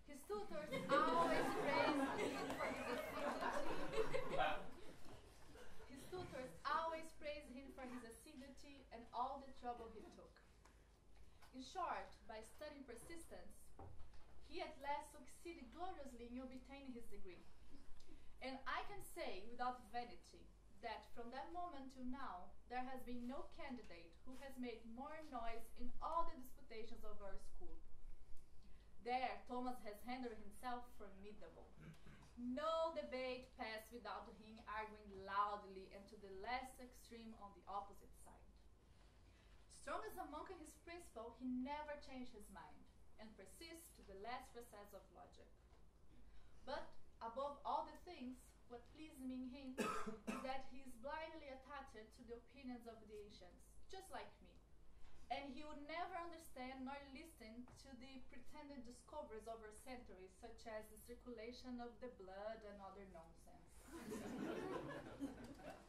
His tutors always praised him for his assiduity. His tutors always praised him for his assiduity and all the trouble he took. In short, by studying persistence, he at last succeeded gloriously in obtaining his degree. And I can say without vanity that from that moment till now, there has been no candidate who has made more noise in all the disputations of our school. There, Thomas has handled himself formidable. No debate passed without him arguing loudly and to the last extreme on the opposite side. Strong as a monk in his principle, he never changed his mind and persists to the last recess of logic. But above all the things, what pleases me in him is that he is blindly attached to the opinions of the ancients, just like me. And he would never understand nor listen to the pretended discoveries over centuries, such as the circulation of the blood and other nonsense.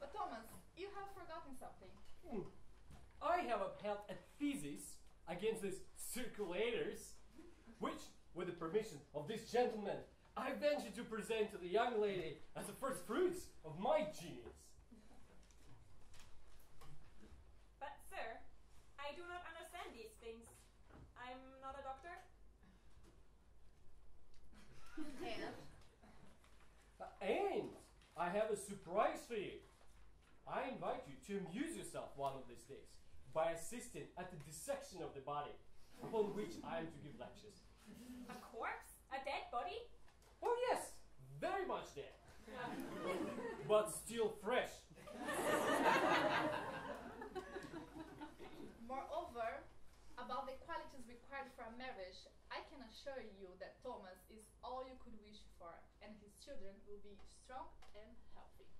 But Thomas, you have forgotten something. I have upheld a thesis against these circulators, which, with the permission of this gentleman, I venture to present to the young lady as the first fruits of my genius. But, sir, I do not understand these things. I'm not a doctor. And? And I have a surprise for you. I invite you to amuse yourself one of these days by assisting at the dissection of the body, upon which I am to give lectures. A corpse? A dead body? Oh yes, very much dead. But still fresh. Moreover, about the qualities required for a marriage, I can assure you that Thomas is all you could wish for, and his children will be strong and healthy.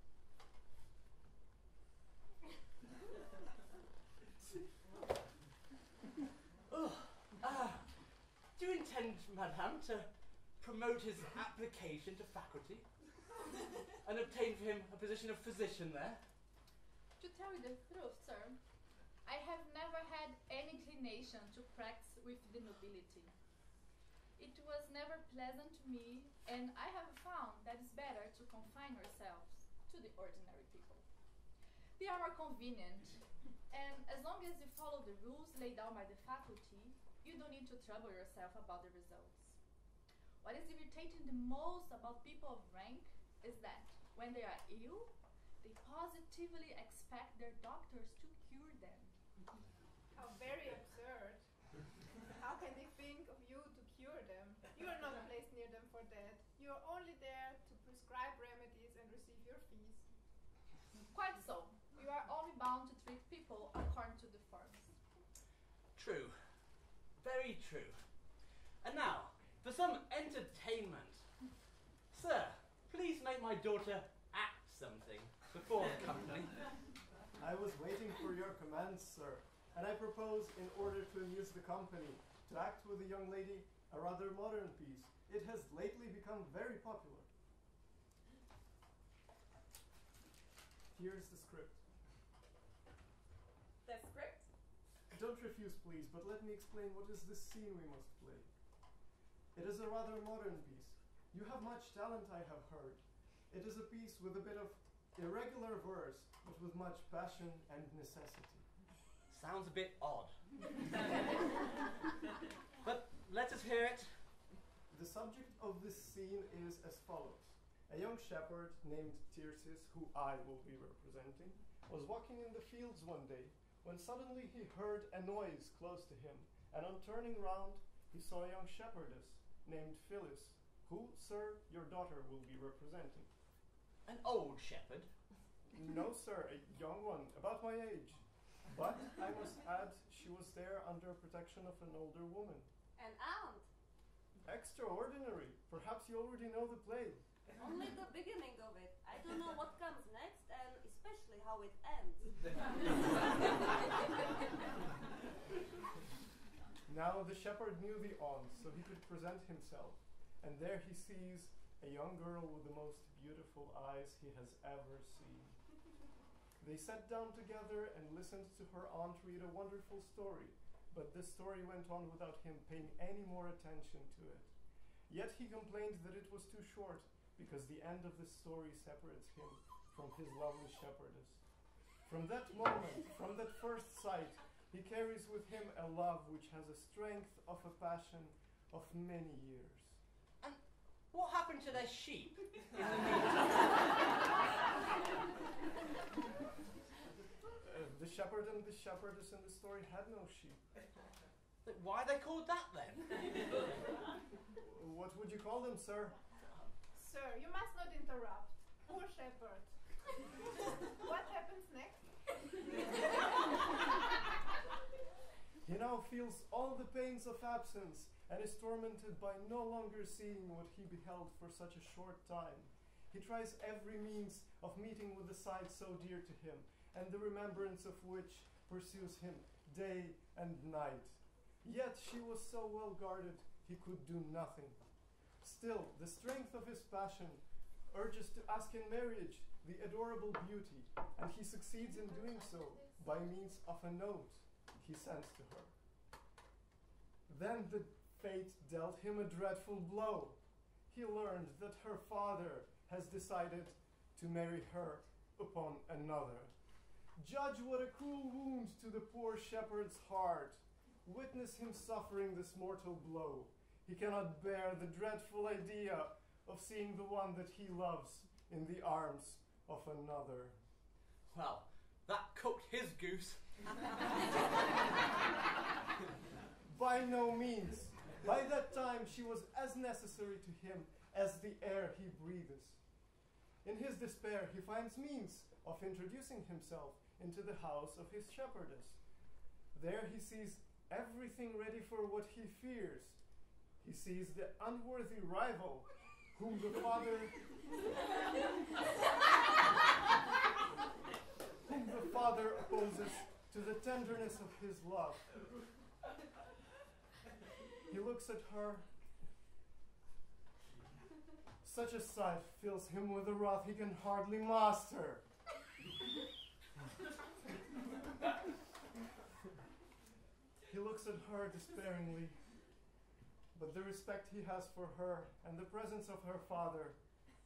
Do you intend, madame, to promote his application to faculty and obtain for him a position of physician there? To tell you the truth, sir, I have never had any inclination to practice with the nobility. It was never pleasant to me, and I have found that it's better to confine yourselves to the ordinary people. They are more convenient, and as long as you follow the rules laid down by the faculty, you don't need to trouble yourself about the results. What is irritating the most about people of rank is that when they are ill, They positively expect their doctors to cure them. How very absurd. How can they think of you to cure them? You are not placed near them for that. You are only there to prescribe remedies and receive your fees. Quite so. You are only bound to treat people according to the forms. True. Very true. And now, for some entertainment. Sir, please make my daughter act something before the company. I was waiting for your commands, sir, and I propose, in order to amuse the company, to act with a young lady a rather modern piece. It has lately become very popular. Here's the script. The script? Don't refuse, please, but let me explain what is this scene we must play. It is a rather modern piece. You have much talent, I have heard. It is a piece with a bit of irregular verse, but with much passion and necessity. Sounds a bit odd. But let us hear it. The subject of this scene is as follows. A young shepherd named Tircis, who I will be representing, was walking in the fields one day when suddenly he heard a noise close to him, and on turning round, he saw a young shepherdess named Phyllis, who, sir, your daughter will be representing. An old shepherd? No, sir, a young one, about my age. But I must add, she was there under protection of an older woman. An aunt. Extraordinary. Perhaps you already know the play. Only the beginning of it. I don't know what comes next, and especially how it ends. Now the shepherd knew the aunt, so he could present himself. And there he sees a young girl with the most beautiful eyes he has ever seen. They sat down together and listened to her aunt read a wonderful story, but the story went on without him paying any more attention to it. Yet he complained that it was too short, because the end of the story separates him from his lovely shepherdess. From that moment, from that first sight, he carries with him a love which has a strength of a passion of many years. And what happened to their sheep? The shepherd and the shepherdess in the story had no sheep. Why are they called that then? What would you call them, sir? Sir, you must not interrupt. Poor shepherd. What happens next? He now feels all the pains of absence and is tormented by no longer seeing what he beheld for such a short time. He tries every means of meeting with the sight so dear to him, and the remembrance of which pursues him day and night. Yet she was so well guarded, he could do nothing. Still, the strength of his passion urges to ask in marriage the adorable beauty, and he succeeds in doing so by means of a note he sends to her. Then the fate dealt him a dreadful blow. He learned that her father has decided to marry her upon another. Judge what a cruel wound to the poor shepherd's heart. Witness him suffering this mortal blow. He cannot bear the dreadful idea of seeing the one that he loves in the arms of another. Well, that cooked his goose. By no means. By that time she was as necessary to him as the air he breathes. In his despair he finds means of introducing himself into the house of his shepherdess. There he sees everything ready for what he fears. He sees the unworthy rival whom the father opposes to the tenderness of his love. He looks at her. Such a sight fills him with a wrath he can hardly master. He looks at her despairingly, but the respect he has for her and the presence of her father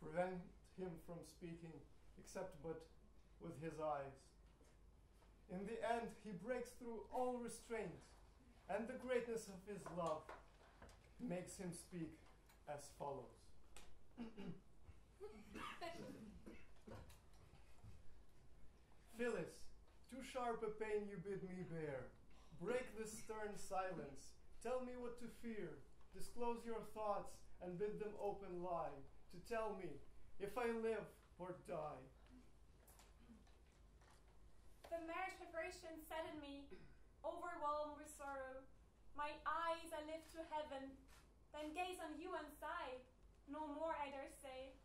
prevent him from speaking, except but with his eyes. In the end, he breaks through all restraint, and the greatness of his love makes him speak as follows. Phyllis, too sharp a pain you bid me bear. Break this stern silence. Tell me what to fear. Disclose your thoughts and bid them open lie. To tell me if I live or die. The marriage preparation saddened me, overwhelmed with sorrow. My eyes I lift to heaven, then gaze on you and sigh. No more I dare say.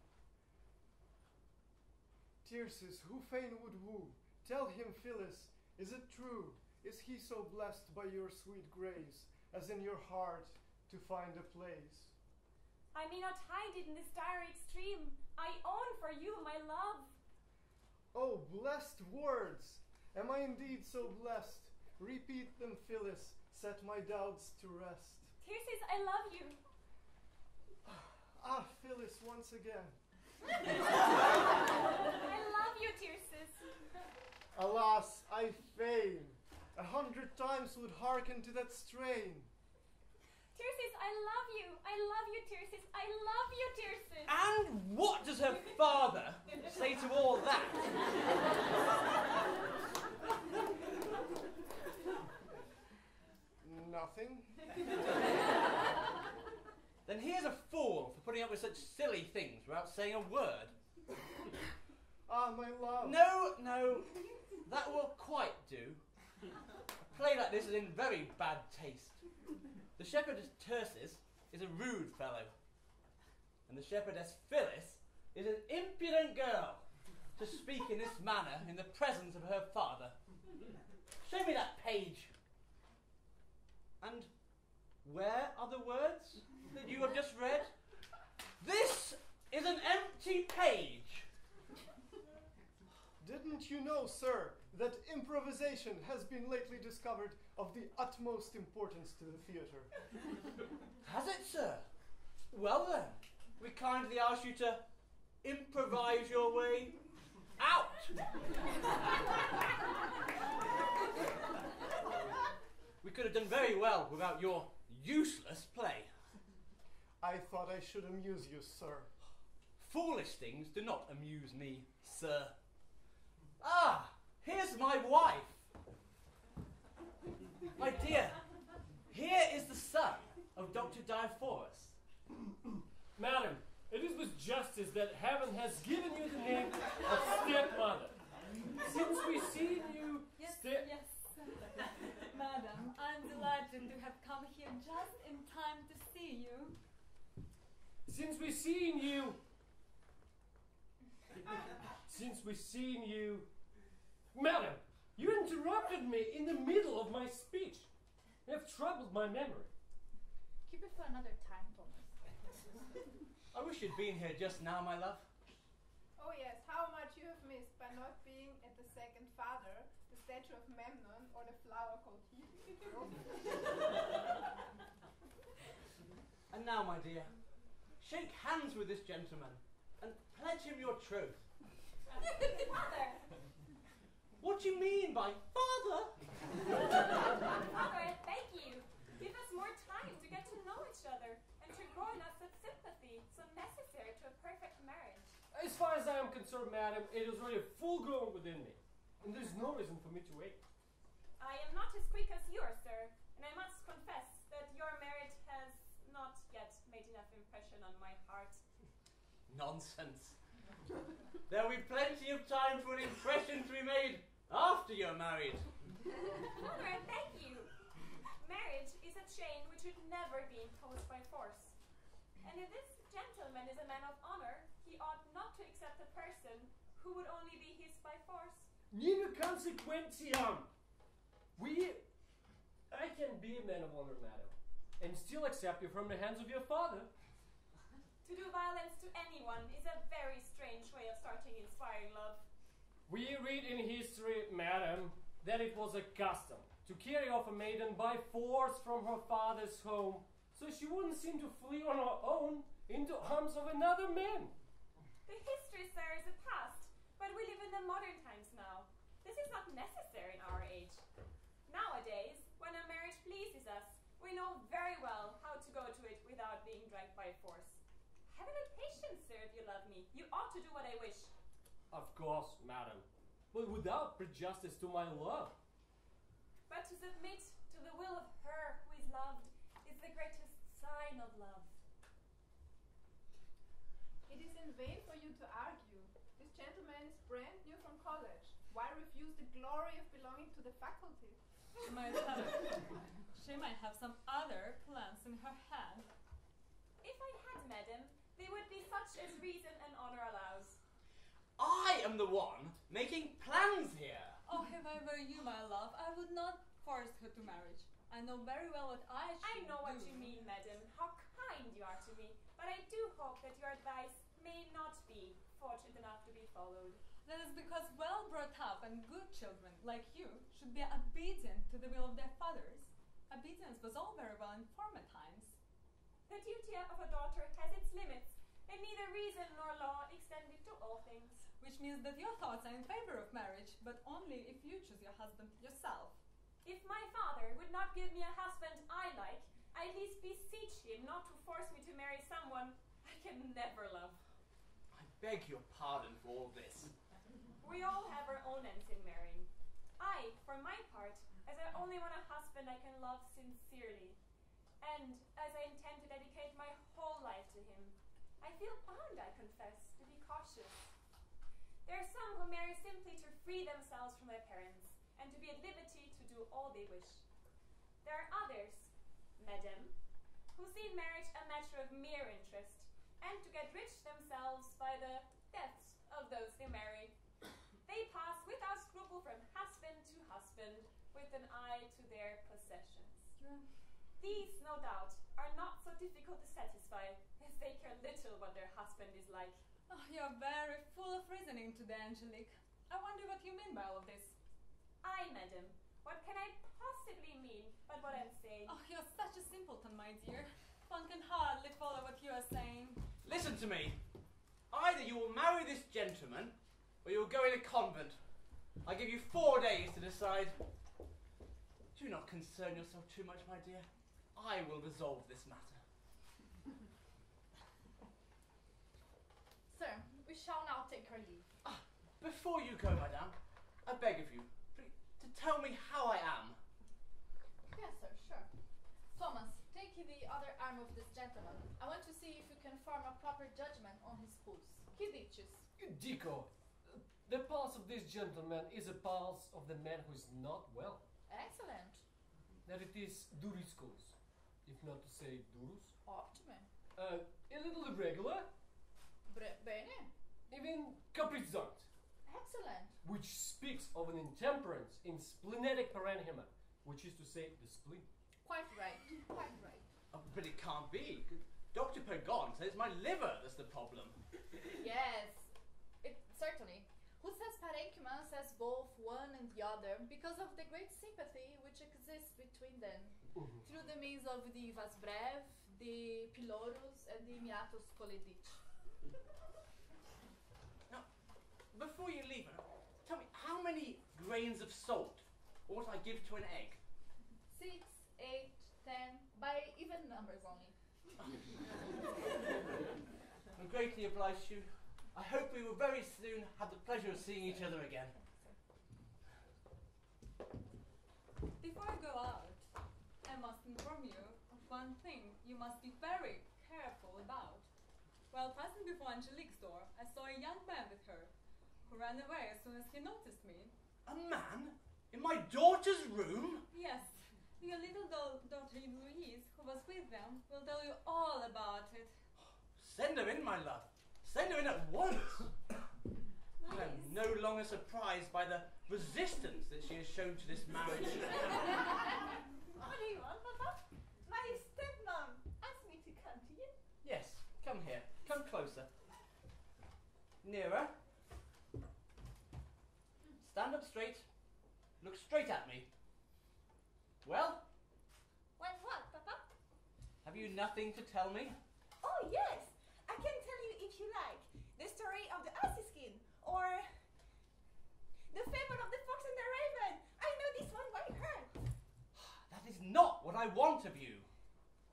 Tircis, who fain would woo? Tell him, Phyllis, is it true? Is he so blessed by your sweet grace, as in your heart to find a place? I may not hide it in this dire extreme. I own for you my love. Oh, blessed words! Am I indeed so blessed? Repeat them, Phyllis, set my doubts to rest. Tircis, I love you. Ah, Phyllis, once again. I love you, Tircis. Alas, I fain. 100 times would hearken to that strain. Tircis, I love you. I love you, Tircis. I love you, Tircis. And what does her father say to all that? Nothing. Then here's a fool for putting up with such silly things without saying a word. Ah, my love. No, that will quite do. A play like this is in very bad taste. The shepherdess Tircis is a rude fellow, and the shepherdess Phyllis is an impudent girl to speak in this manner in the presence of her father. Show me that page. And where are the words that you have just read? This is an empty page. Didn't you know, sir, that improvisation has been lately discovered of the utmost importance to the theatre? Has it, sir? Well then, we kindly ask you to improvise your way out. We could have done very well without your useless play. I thought I should amuse you, sir. Foolish things do not amuse me, sir. Ah, here's my wife. My dear, here is the son of Dr. Diaphorus. Madam, it is with justice that heaven has given you the name of stepmother. Since we see you Yes. Madam, I'm delighted to have come here just in time to see you. Since we've seen you, Madam, you interrupted me in the middle of my speech. You have troubled my memory. Keep it for another time, Thomas. I wish you'd been here just now, my love. Oh yes, how much you have missed by not being at the second father, the statue of Memnon, or the flower called Hebe. And now, my dear, shake hands with this gentleman and pledge him your troth. Father! What do you mean by father? Father, I beg you. Give us more time to get to know each other and to grow in us that sympathy so necessary to a perfect marriage. As far as I am concerned, madam, it is already full grown within me, and there's no reason for me to wait. I am not as quick as you are, sir, and I must confess that your marriage has not yet made enough impression on my heart. Nonsense. There will be plenty of time for an impression to be made after you're married. Father, I beg you. Marriage is a chain which should never be imposed by force. And if this gentleman is a man of honor, he ought not to accept a person who would only be his by force. Nina consequentiam. I can be a man of honor, madam, and still accept you from the hands of your father. To do violence to anyone is a very strange way of starting inspiring love. We read in history, madam, that it was a custom to carry off a maiden by force from her father's home, so she wouldn't seem to flee on her own into arms of another man. The history, sir, is a past, but we live in the modern times now. This is not necessary in our age. Nowadays, when a marriage pleases us, we know very well how to go to it without being dragged by force. Have a little patience, sir, if you love me. You ought to do what I wish. Of course, madam. but without prejudice to my love. But to submit to the will of her who is loved is the greatest sign of love. It is in vain for you to argue. This gentleman is brand new from college. Why refuse the glory of belonging to the faculty? She might have some other plans in her head. If I had, madam, they would be such as reason and honor allows. I am the one making plans here. Oh, if I were you, my love, I would not force her to marriage. I know very well what I should I know what do. you mean, madam, how kind you are to me, but I do hope that your advice may not be fortunate enough to be followed. That is because well brought up and good children, like you, should be obedient to the will of their fathers. Obedience was all very well in former times. The duty of a daughter has its limits, and neither reason nor law extend it to all things. Which means that your thoughts are in favor of marriage, but only if you choose your husband yourself. If my father would not give me a husband I like, I at least beseech him not to force me to marry someone I can never love. I beg your pardon for all this. We all have our own ends in marrying. I, for my part, as I only want a husband I can love sincerely, and as I intend to dedicate my whole life to him, I feel bound, I confess, to be cautious. There are some who marry simply to free themselves from their parents, and to be at liberty to do all they wish. There are others, madam, who see marriage a matter of mere interest, and to get rich themselves by the deaths of those they marry. They pass without scruple from husband to husband, with an eye to their possessions. These, no doubt, are not so difficult to satisfy, as they care little what their husband is like. Oh, you're very full of reasoning today, Angelique. I wonder what you mean by all of this. Aye, madam. What can I possibly mean but what I'm saying? Oh, you're such a simpleton, my dear. One can hardly follow what you are saying. Listen to me. Either you will marry this gentleman, or you will go in a convent. I give you 4 days to decide. Do not concern yourself too much, my dear. I will resolve this matter. Sir, we shall now take our leave. Before you go, madame, I beg of you, please, to tell me how I am. Yes, sir, sure. Thomas, take the other arm of this gentleman. I want to see if you can form a proper judgment on his pulse. Kiddiches. Dico, the pulse of this gentleman is a pulse of the man who is not well. Excellent. That it is duriscos, if not to say durus. Optime. A little irregular, Bene. even caprizzant, Excellent. which speaks of an intemperance in splenetic parenchyma, which is to say the spleen. Quite right. Quite right. Oh, but it can't be. Dr. Pergon says it's my liver that's the problem. Yes. Certainly. Who says parenchyma says both one and the other because of the great sympathy which exists between them through the means of the vas breve, the pylorus, and the meatus choledich. Now, before you leave, tell me, how many grains of salt ought I give to an egg? 6, 8, 10, by even numbers only. I'm greatly obliged to you. I hope we will very soon have the pleasure of seeing each other again. Before I go out, I must inform you of one thing you must be very careful about. While passing before Angelique's door, I saw a young man with her, who ran away as soon as he noticed me. A man? In my daughter's room? Yes, your little daughter Louise, who was with them, will tell you all about it. Send her in, my love. Send her in at once. I am no longer surprised by the resistance that she has shown to this marriage. What do you want, Papa? My stepmom asked me to come to you. Yes, come here. Come closer. Nearer. Stand up straight. Look straight at me. Well, What, Papa? have you nothing to tell me? Oh, yes. I can tell you if you like. The story of the assy skin, or the fable of the fox and the raven. I know this one by heart. That is not what I want of you.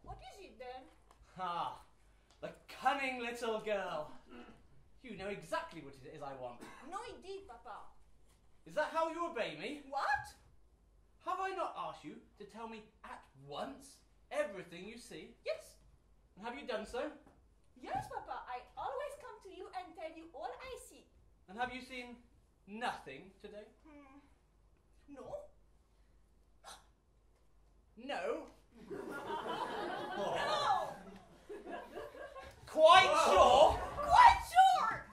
What is it then? Ah, the cunning little girl. You know exactly what it is I want. No, indeed, Papa. Is that how you obey me? What? Have I not asked you to tell me at once everything you see? Yes. And have you done so? Yes, Papa. I always come to you and tell you all I see. And have you seen nothing today? No? No? No! Quite sure? Quite sure!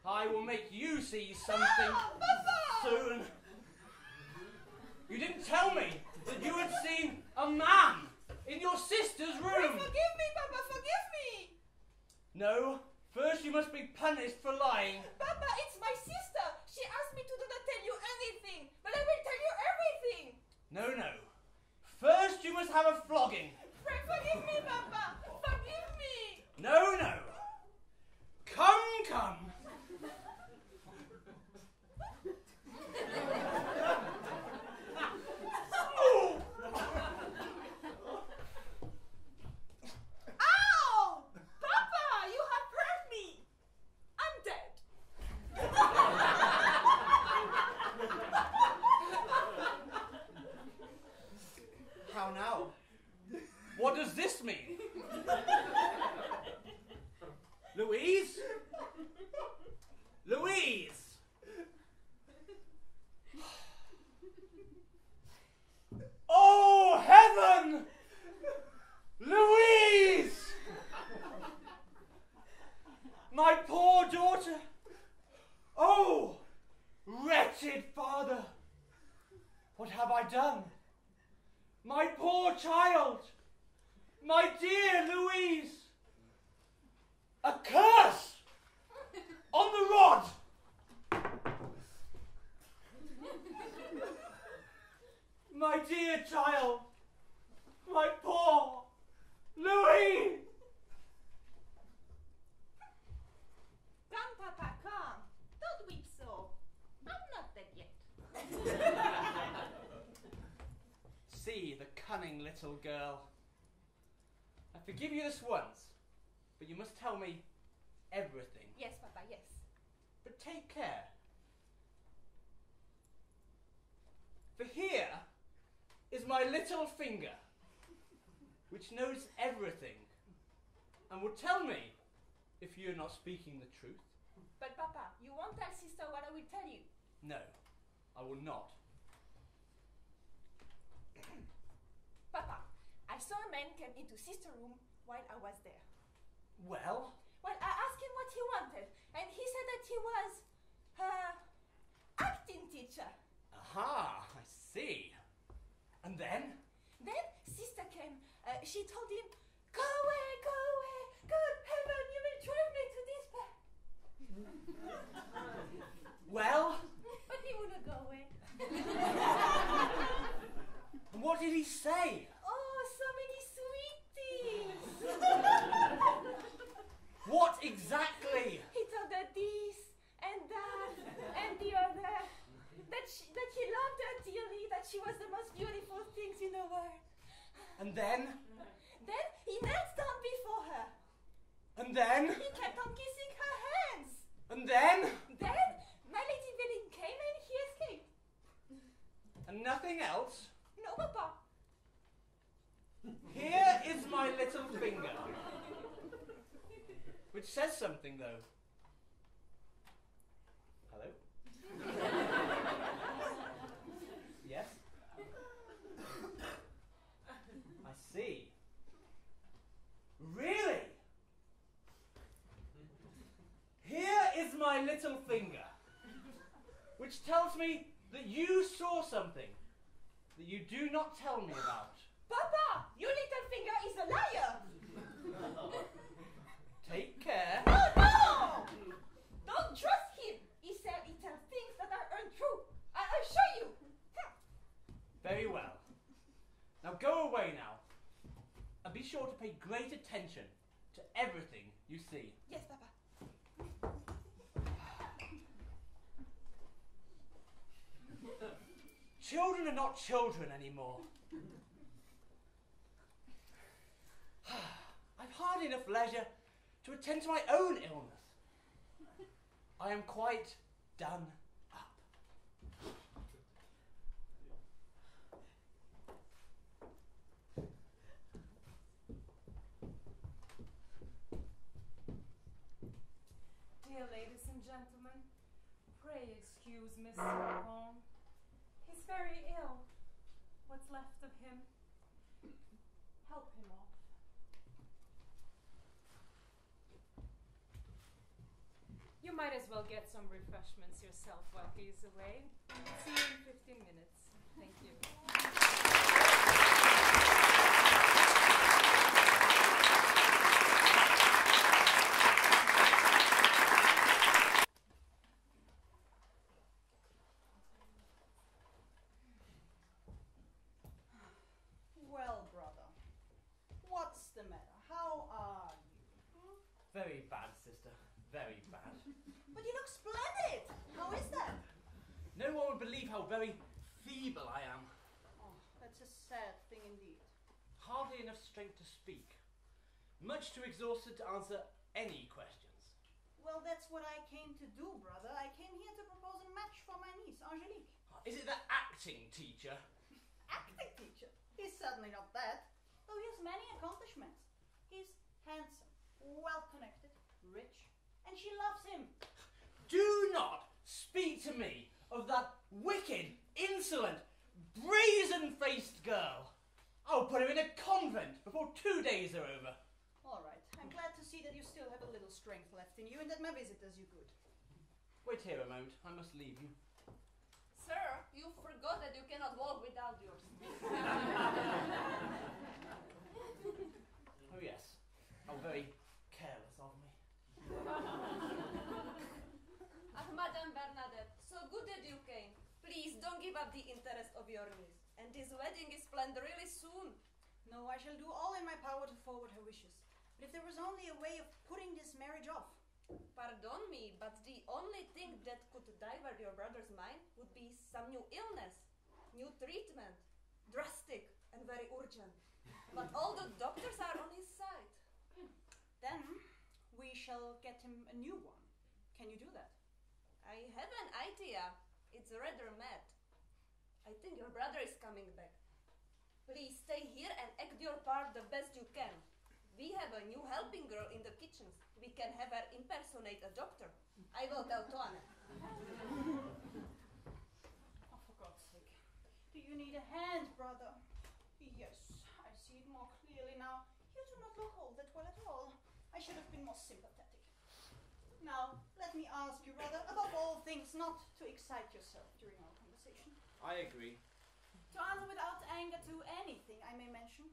I will make you see something soon. You didn't tell me that you had seen a man in your sister's room. Forgive me, Papa, forgive me! No, first you must be punished for lying. Papa, it's my sister. She asked me to do not tell you anything, but I will tell you everything. No, no. First you must have a flogging. Forgive me, Papa. Forgive me. No, no. Come. Ow! Papa, you have hurt me. I'm dead. How now? What does this mean? Louise? Louise! Oh, heaven! Louise! My poor daughter! Oh, wretched father! What have I done? My poor child! My dear Louise! A curse! On the rod! My dear child! My poor Louise! Come, Papa, come. Don't weep so. I'm not dead yet. See the cunning little girl. I forgive you this once, but you must tell me everything. Yes, Papa, yes. But take care. For here is my little finger, which knows everything, and will tell me if you're not speaking the truth. But Papa, you won't tell sister what I will tell you. No, I will not. Papa, I saw a man come into sister's room while I was there. Well? Well, I asked him what he wanted, and he said that he was her acting teacher. Aha, I see. And then? Then sister came. She told him, go away, go away. Good heaven, you will drive me to despair. Well? But he wouldn't go away. And what did he say? Oh, so many sweet things. What exactly? He told her this and that and the other. That he loved her dearly, that she was the most beautiful things in the world. And then? Then he knelt down before her. And then? He kept on kissing her hands. And then? Then my Lady Velin came and he escaped. And nothing else? No, Papa. Here is my little finger, which says something though. Hello? Yes? I see. Really? Here is my little finger, which tells me that you saw something that you do not tell me about. Papa, your little finger is a liar. Take care. No, no! Don't trust him. He tells things that are untrue. I'll show you. Very well. Now go away now. And be sure to pay great attention to everything you see. Yes, Papa. Children are not children anymore. I've hardly enough leisure to attend to my own illness. I am quite done up. Dear ladies and gentlemen, pray excuse Mr. Argon. He's very ill. What's left of him? Help him off. You might as well get some refreshments yourself while he's away. See you in 15 minutes. Thank you. Well, brother, what's the matter? How are you? Very bad, sister. Very bad. But you look splendid! How is that? No one would believe how very feeble I am. Oh, that's a sad thing indeed. Hardly enough strength to speak. Much too exhausted to answer any questions. Well, that's what I came to do, brother. I came here to propose a match for my niece, Angelique. Is it the acting teacher? Acting teacher? He's certainly not that, though he has many accomplishments. He's handsome, well-connected, rich, and she loves him. Do not speak to me of that wicked, insolent, brazen-faced girl. I'll put her in a convent before 2 days are over. All right, I'm glad to see that you still have a little strength left in you and that my visit does you good. Wait here a moment, I must leave you. Sir, you forgot that you cannot walk without your stick. Oh yes, how very careless of me. Ah, Madame Bernadette, so good that you came. Please don't give up the interest of your niece. And this wedding is planned really soon. No, I shall do all in my power to forward her wishes. But if there was only a way of putting this marriage off. Pardon me, but the only thing that could divert your brother's mind would be some new illness, new treatment, drastic and very urgent. But all the doctors are on his side. Then we shall get him a new one. Can you do that? I have an idea. It's rather mad. I think your brother is coming back. Please stay here and act your part the best you can. We have a new helping girl in the kitchen. We can have her impersonate a doctor. I will tell Toine. Oh, for God's sake. Do you need a hand, brother? Yes, I see it more clearly now. You do not look all that well at all. I should have been more sympathetic. Now, let me ask you, brother, above all things, not to excite yourself during our conversation. I agree. To answer without anger to anything I may mention.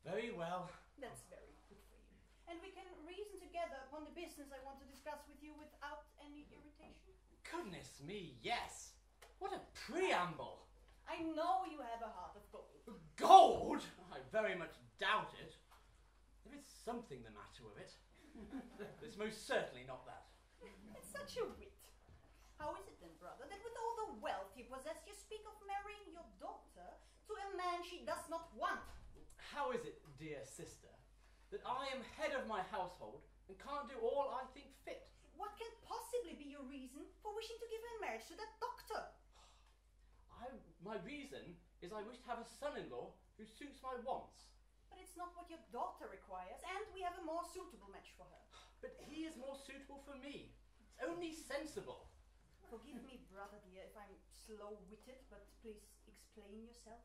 Very well. That's very good for you. And we can reason together upon the business I want to discuss with you without any irritation. Goodness me, yes. What a preamble. I know you have a heart of gold. Gold? I very much doubt it. There is something the matter with it. It's most certainly not that. It's such a wit. How is it then, brother, that with all the wealth you possess, you speak of marrying your daughter to a man she does not want? How is it, dear sister, that I am head of my household and can't do all I think fit? What can possibly be your reason for wishing to give her in marriage to that doctor? My reason is I wish to have a son-in-law who suits my wants. But it's not what your daughter requires, and we have a more suitable match for her. But he is more suitable for me. It's only sensible. Forgive me, brother dear, if I'm slow-witted, but please explain yourself.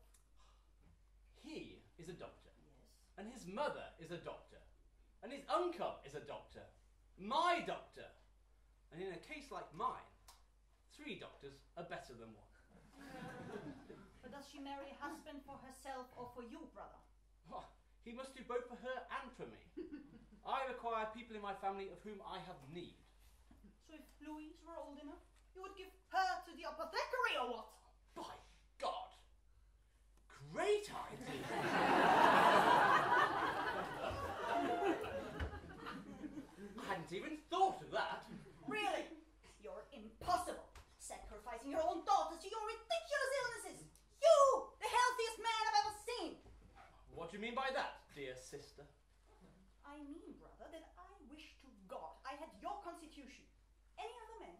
He is a doctor. Yes. And his mother is a doctor. And his uncle is a doctor. My doctor. And in a case like mine, 3 doctors are better than 1. But does she marry a husband for herself or for you, brother? Oh, he must do both for her and for me. I require people in my family of whom I have need. So if Louise were old enough, you would give her to the apothecary or what? By God! Great idea! I hadn't even thought of that. Really? You're impossible. Sacrificing your own daughters to your ridiculous illnesses. You, the healthiest man I've ever seen. What do you mean by that, dear sister? I mean, brother, that I wish to God I had your constitution. Any other man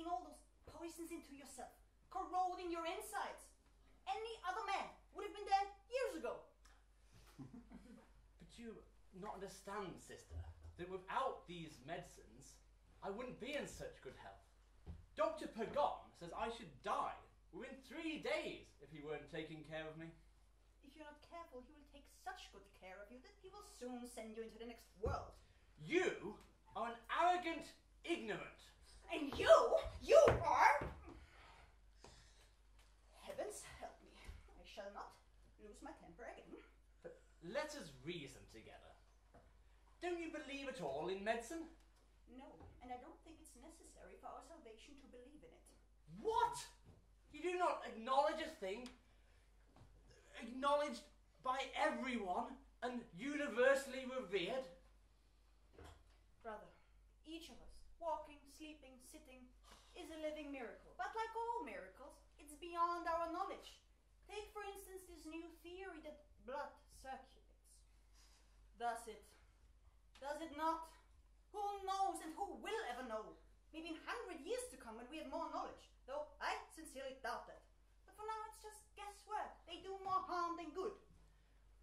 breathing all those poisons into yourself, corroding your insides. Any other man would have been dead years ago. But you not understand, sister, that without these medicines, I wouldn't be in such good health. Dr. Pagon says I should die within 3 days if he weren't taking care of me. If you're not careful, he will take such good care of you that he will soon send you into the next world. You are an arrogant ignorant. And you are... Heavens help me. I shall not lose my temper again. But let us reason together. Don't you believe at all in medicine? No, and I don't think it's necessary for our salvation to believe in it. What? You do not acknowledge a thing acknowledged by everyone and universally revered? Brother, each of us, walking, sleeping, sitting, is a living miracle. But like all miracles, it's beyond our knowledge. Take, for instance, this new theory that blood circulates. Does it? Does it not? Who knows and who will ever know? Maybe in 100 years to come when we have more knowledge. Though I sincerely doubt that. But for now it's just guesswork. They do more harm than good.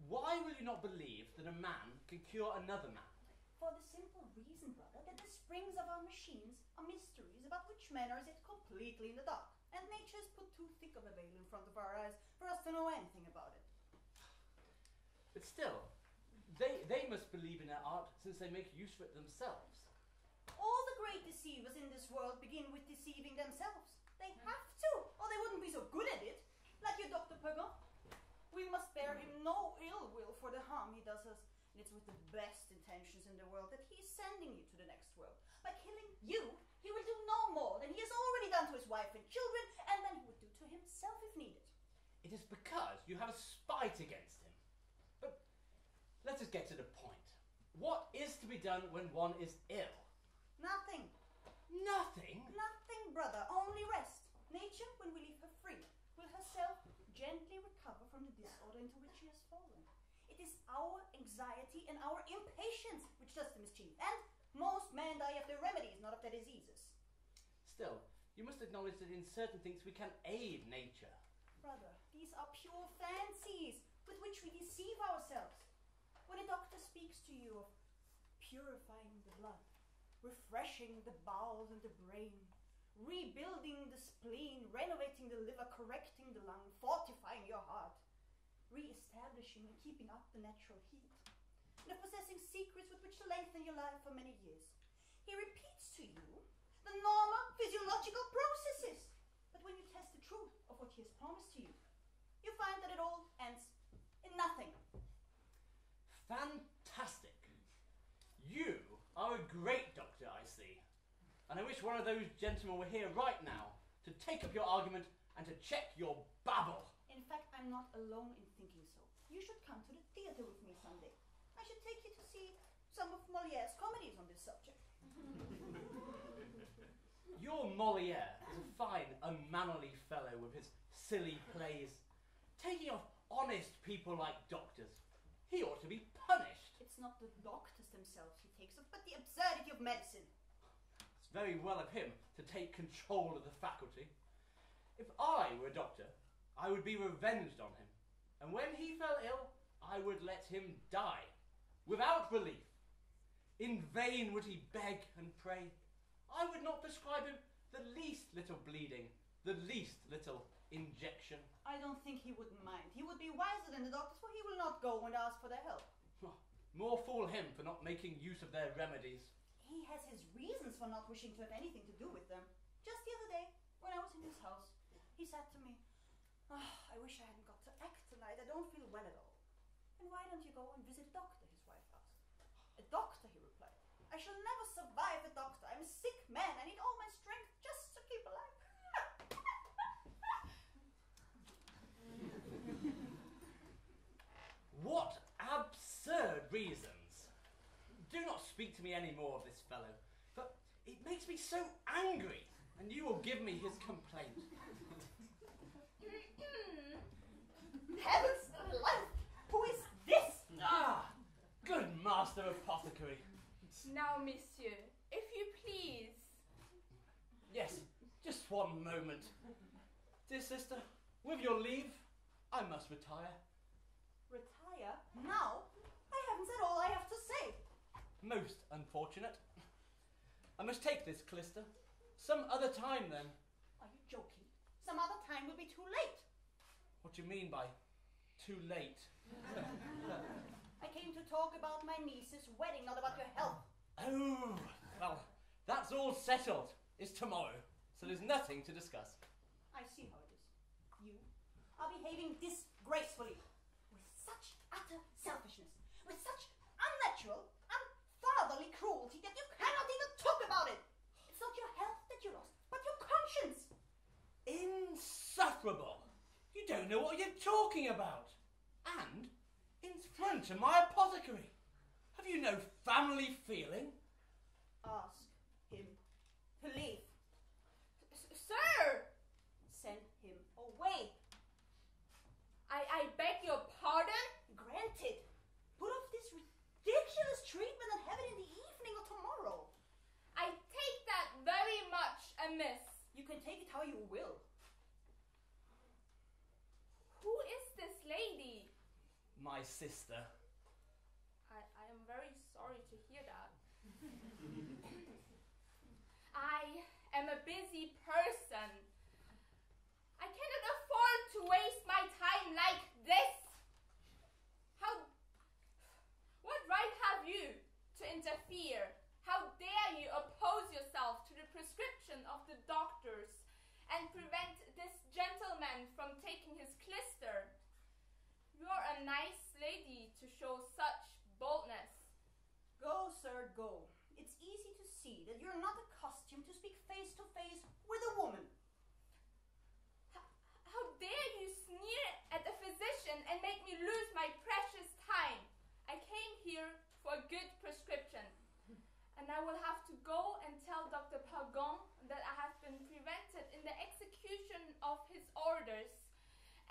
Why will you not believe that a man can cure another man? For the simple reason, brother, that the springs of our machines are mysteries about which men are as yet completely in the dark. And nature has put too thick of a veil in front of our eyes for us to know anything about it. But still, they must believe in their art since they make use of it themselves. All the great deceivers in this world begin with deceiving themselves. They have to, or they wouldn't be so good at it. Like your Dr. Pagan. We must bear him no ill will for the harm he does us. And it's with the best intentions in the world that he's sending you to the next world. By killing you, he will do no more than he has already done to his wife and children, and then he would do to himself if needed. It is because you have a spite against him. But let us get to the point. What is to be done when one is ill? Nothing. Nothing? Nothing, brother. Only rest. Nature, when we leave her free, will herself gently recover from the disorder into which she has fallen. It is our anxiety and our impatience which does the mischief. And most men die of their remedies, not of their diseases. Still, you must acknowledge that in certain things we can aid nature. Brother, these are pure fancies with which we deceive ourselves. When a doctor speaks to you of purifying the blood, refreshing the bowels and the brain, rebuilding the spleen, renovating the liver, correcting the lung, fortifying your heart, re-establishing and keeping up the natural heat, and of possessing secrets with which to lengthen your life for many years, he repeats to you the normal physiological processes. But when you test the truth of what he has promised to you, you find that it all ends in nothing. Fantastic. You are a great doctor, I see. And I wish one of those gentlemen were here right now to take up your argument and to check your babble. In fact, I'm not alone in thinking so. You should come to the theatre with me someday. I should take you to see some of Molière's comedies on this subject. Your Molière is a fine, unmannerly fellow with his silly plays, taking off honest people like doctors. He ought to be punished. It's not the doctors themselves he takes off, but the absurdity of medicine. It's very well of him to take control of the faculty. If I were a doctor, I would be revenged on him. And when he fell ill, I would let him die, without relief. In vain would he beg and pray. I would not prescribe him the least little bleeding, the least little injection. I don't think he wouldn't mind. He would be wiser than the doctors, for he will not go and ask for their help. More fool him for not making use of their remedies. He has his reasons for not wishing to have anything to do with them. Just the other day, when I was in his house, he said to me, I wish I hadn't got to act tonight. I don't feel well at all. And why don't you go and visit a doctor, his wife asked. A doctor, he replied. I shall never survive a doctor. I'm a sick man. I need all my strength just to keep alive. What absurd reasons! Do not speak to me any more of this fellow, for it makes me so angry, and you will give me his complaint. Heavens alive! Who is this? Ah, good master apothecary. Now, monsieur, if you please. Yes, one moment. Dear sister, with your leave, I must retire. Retire? Now? I haven't said all I have to say. Most unfortunate. I must take this Calista. Some other time then. Are you joking? Some other time will be too late. What do you mean by too late? I came to talk about my niece's wedding, not about your health. Oh, well, that's all settled. It's tomorrow, so there's nothing to discuss. I see how it is. You are behaving disgracefully, with such utter selfishness, with such unnatural, unfatherly cruelty that you cannot even talk about it. It's not your health that you lost, but your conscience. Insufferable! You don't know what you're talking about. And in front of my apothecary. Have you no family feeling? Ask him to leave. Sir! Send him away. I beg your pardon? Granted. Put off this ridiculous treatment and have it in the evening or tomorrow. I take that very much amiss. You can take it how you will. Who is this lady? My sister. I am very sorry to hear that. I am a busy person. I cannot afford to waste my time like this. What right have you to interfere? How dare you oppose yourself to the prescription of the doctors and prevent this gentleman from taking his clister? You're a nice lady to show such boldness. Go, sir, go. It's easy to see that you're not accustomed to speak face to face with a woman. How dare you sneer at a physician and make me lose my precious time? I came here for a good prescription. And I will have to go and tell Dr. Pagon that I have been prevented in the execution of his orders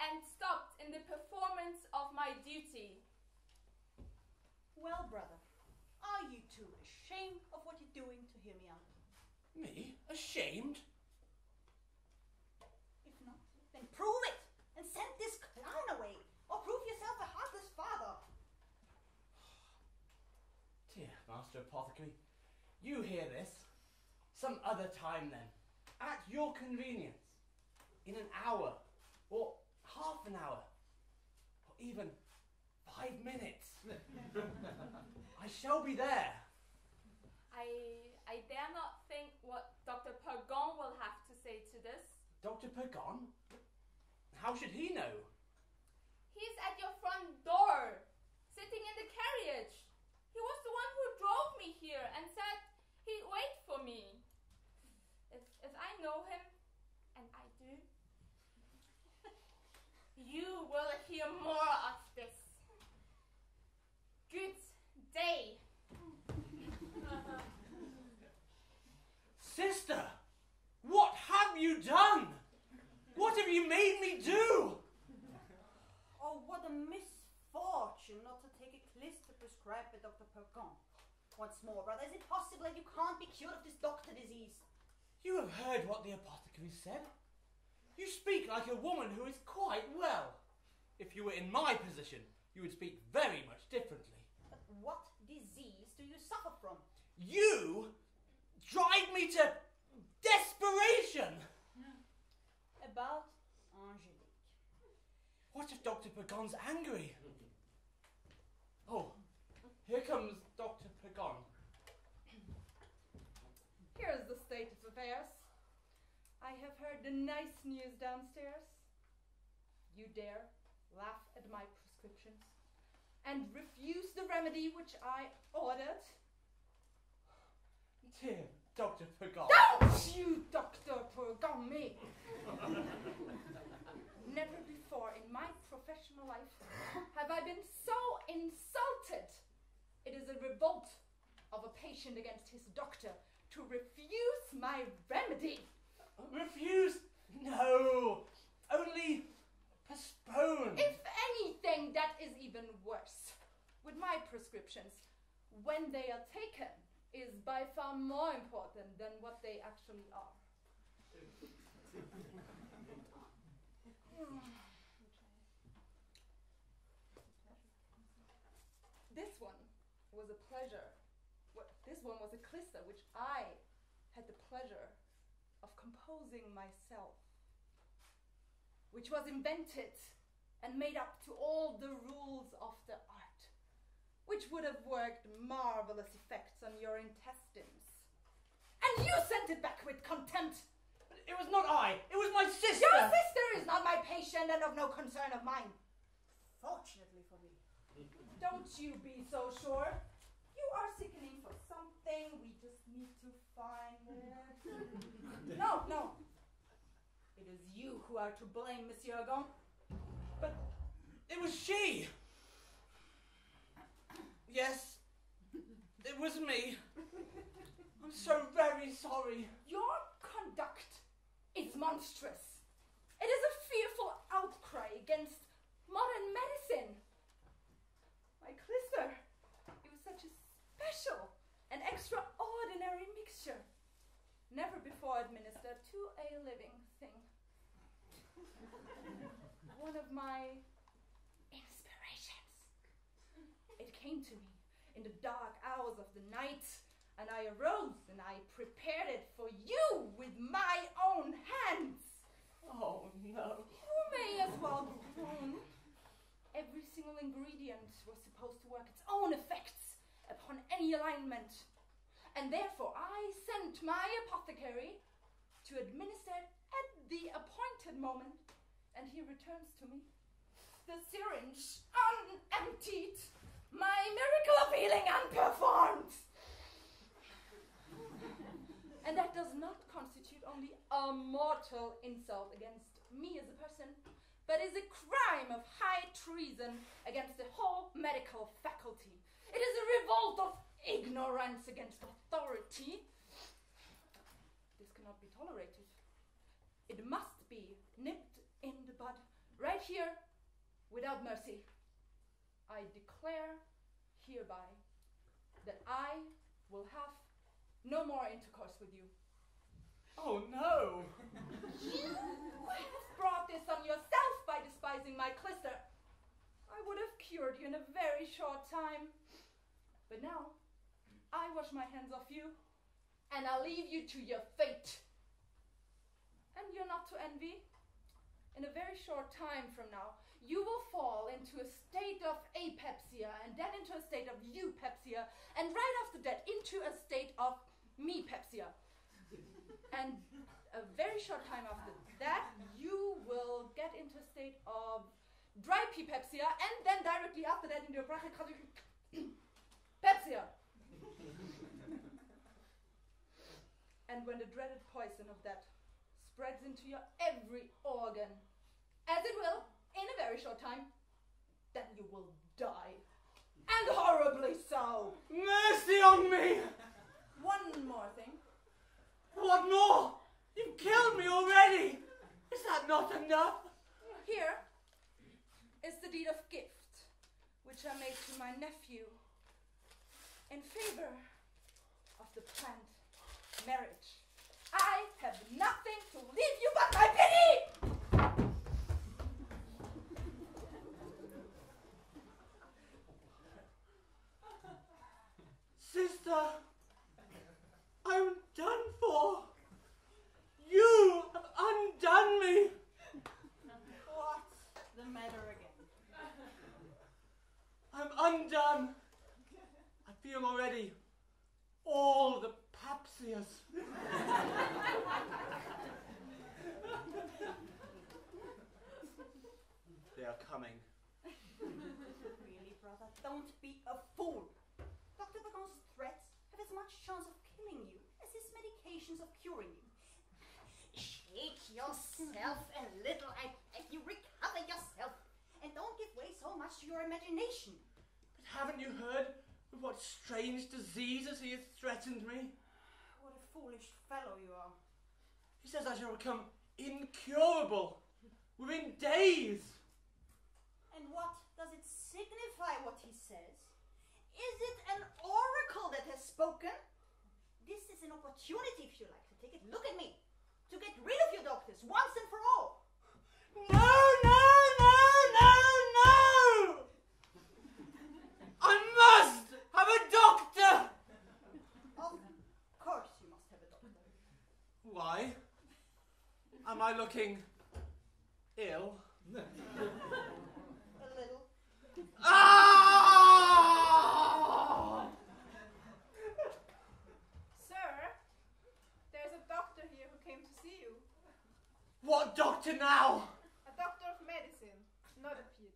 and stopped in the performance of my duty. Well, brother, are you too ashamed of what you're doing to hear me out? Me? Ashamed? If not, then prove it and send this clown away, or prove yourself a heartless father. Dear Master Apothecary, you hear this? Some other time then, at your convenience, in an hour, or half an hour, or even 5 minutes. I shall be there. I dare not think what Dr. Pagon will have to say to this. Dr. Pagon? How should he know? He's at your front door, sitting in the carriage. He was the one who drove me here and said he'd wait for me. If I know him, and I do, you will hear more of this. Good day. Sister, what have you done? What have you made me do? Oh, what a misfortune not to take a clister prescribed by Dr. Pergon. Once more, brother, is it possible that you can't be cured of this doctor disease? You have heard what the apothecary said. You speak like a woman who is quite well. If you were in my position, you would speak very much differently. But what disease do you suffer from? You drive me to desperation! About Angelique. What if Dr. Pagon's angry? Oh, here comes Dr. Pagon. Here's the state of affairs. I have heard the nice news downstairs. You dare laugh at my prescriptions and refuse the remedy which I ordered? Dear Dr. Pagon. Don't you, Dr. Pagon, me! Never before in my professional life have I been so insulted. It is a revolt of a patient against his doctor to refuse my remedy. Refuse? No! Only postpone. If anything, that is even worse. With my prescriptions, when they are taken, is by far more important than what they actually are. This one was a pleasure. This one was a clister which I had the pleasure of composing myself, which was invented and made up to all the rules of the art, which would have worked marvelous effects on your intestines. And you sent it back with contempt. It was not I. It was my sister. Your sister is not my patient and of no concern of mine. Fortunately for me. Don't you be so sure. You are sickening for something. We just need to find it. No. It is you who are to blame, Monsieur Gon. But it was she. Yes, it was me. I'm so very sorry. Your conduct is monstrous. It is a fearful outcry against modern medicine. My clister, it was such a special and extraordinary mixture, never before administered to a living thing. One of my inspirations. It came to me in the dark hours of the night, and I arose and I prepared it for you with my own hands. Oh, no. You may as well groan. Every single ingredient was supposed to work its own effects upon any alignment. And therefore I sent my apothecary to administer it at the appointed moment, and he returns to me the syringe unemptied, my miracle of healing unperformed. And that does not constitute only a mortal insult against me as a person, but is a crime of high treason against the whole medical faculty. It is a revolt of ignorance against authority. This cannot be tolerated. It must be nipped in the bud, right here, without mercy. I declare hereby that I will have no more intercourse with you. Oh, no. You have brought this on yourself by despising my clister. I would have cured you in a very short time. But now, I wash my hands off you, and I'll leave you to your fate. And you're not to envy. In a very short time from now, you will fall into a state of apepsia, and then into a state of eupepsia, and right after that, into a state of mepepsia. And a very short time after that, you will get into a state of dry pepsia, and then directly after that into a pepsia. And when the dreaded poison of that spreads into your every organ, as it will in a very short time, then you will die. And horribly so. Mercy on me! One more thing. What more? You've killed me already! Is that not enough? Here is the deed of gift, which I made to my nephew in favor of the planned marriage. I have nothing to leave you but my pity! Sister, I'm done for. You have undone me. What's the matter again? I'm undone. I feel already all the papsias. They are coming. Really, brother, don't be a fool. Dr. Bagon's threats have as much chance of killing you as his medications of curing you. Shake yourself a little and you recover yourself. And don't give way so much to your imagination. But haven't you heard of what strange diseases he has threatened me? What a foolish fellow you are. He says I shall become incurable within days. And what does it signify what he says? Is it an oracle that has spoken? This is an opportunity, if you like, to take it. Look at me. To get rid of your doctors once and for all. No, no, no, no, no! I must have a doctor! Of course you must have a doctor. Why? Am I looking ill? A little. Ah! Sir, there's a doctor here who came to see you. What doctor now? A doctor of medicine, not a PhD.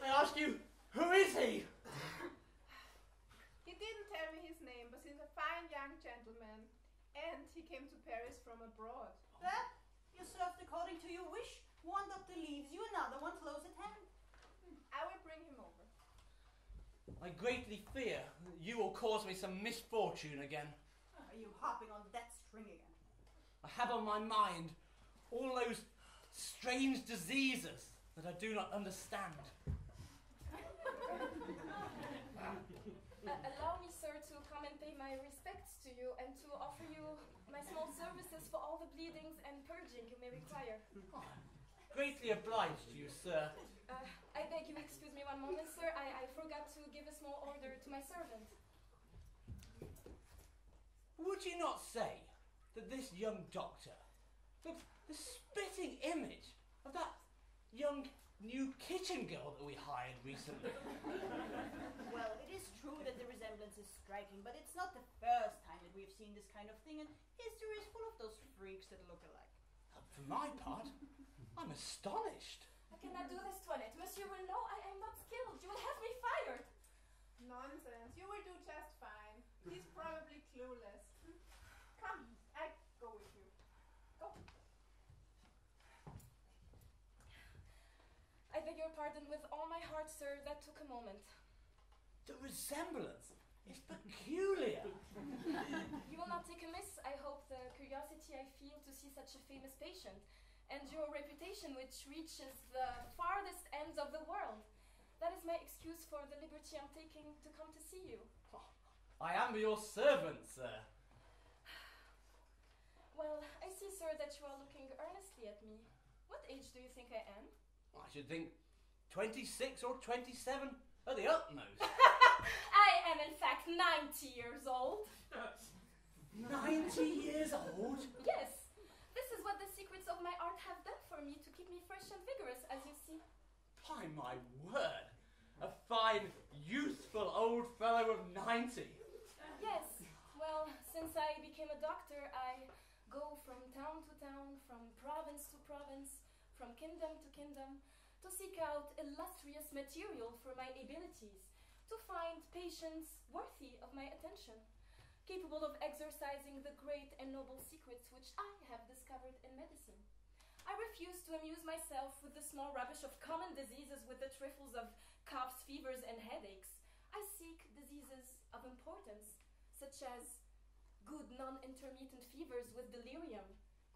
I ask you, who is he? He didn't tell me his name, but he's a fine young gentleman. And he came to Paris from abroad. Well, you served according to your wish. One doctor leaves you, another one close at hand. I will bring him over. I greatly fear that you will cause me some misfortune again. Are you hopping on that string again? I have on my mind all those strange diseases that I do not understand. Allow me, sir, to come and pay my respects to you and to offer you my small services for all the bleedings and purging you may require. Oh, greatly obliged to you, sir. I beg you excuse me one moment, sir. I forgot to give a small order to my servant. Would you not say that this young doctor looks the spitting image of that young new kitchen girl that we hired recently? Well, it is true that the resemblance is striking, but it's not the first time that we've seen this kind of thing, and history is full of those freaks that look alike. For my part, I'm astonished. I cannot do this, Toinette. Monsieur will know I am not skilled. You will have me fired. Nonsense. You will do just fine. He's probably clueless. Come, I go with you. Go. I beg your pardon with all my heart, sir. That took a moment. The resemblance is peculiar. You will not take amiss, I hope, the curiosity I feel to see such a famous patient, and your reputation which reaches the farthest ends of the world. That is my excuse for the liberty I'm taking to come to see you. I am your servant, sir. Well, I see, sir, that you are looking earnestly at me. What age do you think I am? I should think 26 or 27 at the utmost. I am, in fact, 90 years old. 90 years old? Yes. This is what the secrets of my art have done for me to keep me fresh and vigorous, as you see. By my word, a fine, youthful old fellow of 90. Yes. Well, since I became a doctor, I go from town to town, from province to province, from kingdom to kingdom, to seek out illustrious material for my abilities, to find patients worthy of my attention, capable of exercising the great and noble secrets which I have discovered in medicine. I refuse to amuse myself with the small rubbish of common diseases with the trifles of coughs, fevers, and headaches. I seek diseases of importance, such as good non-intermittent fevers with delirium,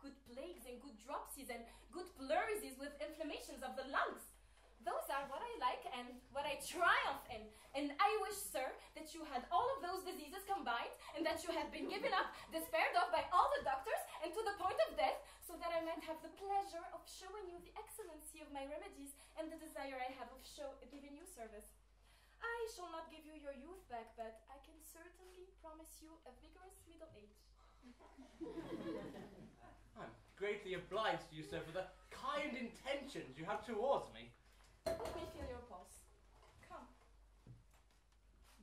good plagues and good dropsies, and good pleurisy with inflammations of the lungs. Those are what I like and what I triumph in. And I wish, sir, that you had all of those diseases combined and that you had been given up, despaired of by all the doctors, and to the point of death, so that I might have the pleasure of showing you the excellency of my remedies and the desire I have of giving you service. I shall not give you your youth back, but I can certainly promise you a vigorous middle age. I'm greatly obliged to you, sir, for the kind intentions you have towards me. Let me feel your pulse. Come.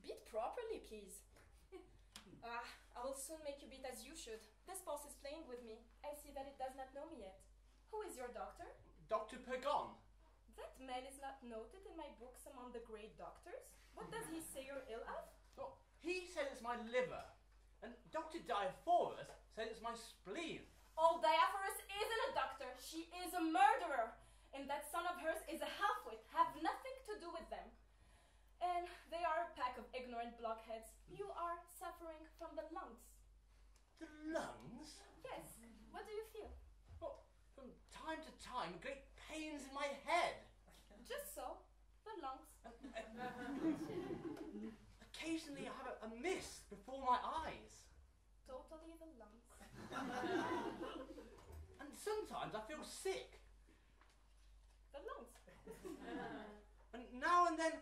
Beat properly, please. I will soon make you beat as you should. This pulse is playing with me. I see that it does not know me yet. Who is your doctor? Dr. Pergon. That man is not noted in my books among the great doctors. What does he say you're ill of? Oh, he said it's my liver. And Dr. Diaphorus said it's my spleen. Old Diaphorus isn't a doctor. She is a murderer. And that son of hers is a half-wit. Have nothing to do with them. And they are a pack of ignorant blockheads. You are suffering from the lungs. The lungs? Yes. What do you feel? Oh, from time to time, great pains in my head. Just so. The lungs. Occasionally I have sometimes I feel sick. The lungs. And now and then,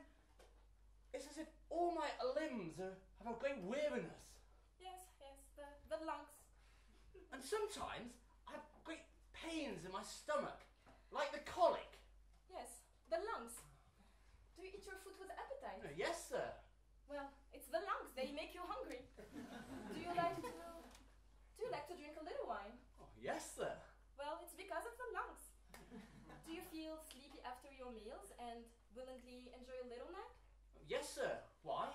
it's as if all my limbs have a great weariness. Yes, the lungs. And sometimes I have great pains in my stomach, like the colic. Yes, the lungs. Do you eat your food with appetite? Yes, sir. Well, it's the lungs. They make you hungry. Do you like to drink a little wine? Oh, yes, sir. Well, it's because of the lungs. Do you feel sleepy after your meals and willingly enjoy a little nap? Yes, sir. Why?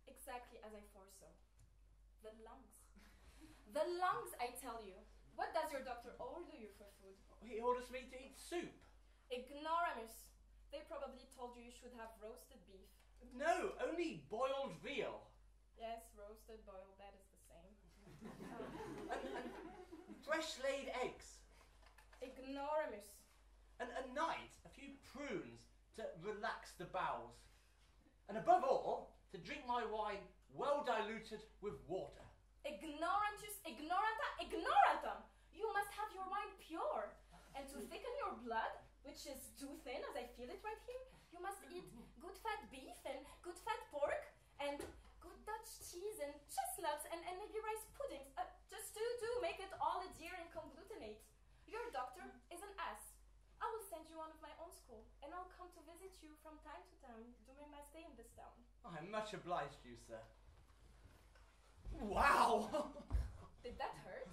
Exactly as I foresaw. The lungs. The lungs, I tell you. What does your doctor order you for food? He orders me to eat soup. Ignoramus. They probably told you should have roasted beef. No, only boiled veal. Yes, roasted, boiled, that is the same. And fresh laid eggs. Ignoramus. And at night, a few prunes to relax the bowels. And above all, to drink my wine well diluted with water. Ignorantus, ignoranta, ignoratum! You must have your wine pure. And to thicken your blood, which is too thin as I feel it right here, you must eat good fat beef and good fat pork and good Dutch cheese and chestnuts and maybe rice puddings. Just to make it all adhere and conglutinate. Your doctor is an ass. I will send you one of my own school and I'll come to visit you from time to time during my stay in this town. I'm much obliged to you, sir. Wow! Did that hurt?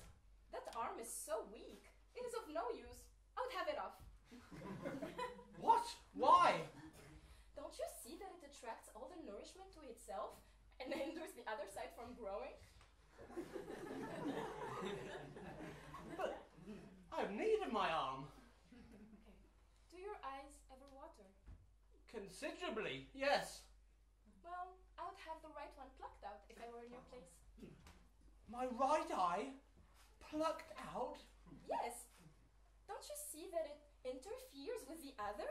That arm is so weak. It is of no use. I would have it off. What? Why? Don't you see that it attracts all the nourishment to itself and hinders the other side from growing? But I have need of my arm. Okay. Do your eyes ever water? Considerably, yes. Well, I would have the right one plucked out if I were in your place. My right eye plucked out? Yes. Don't you see that it interferes with the other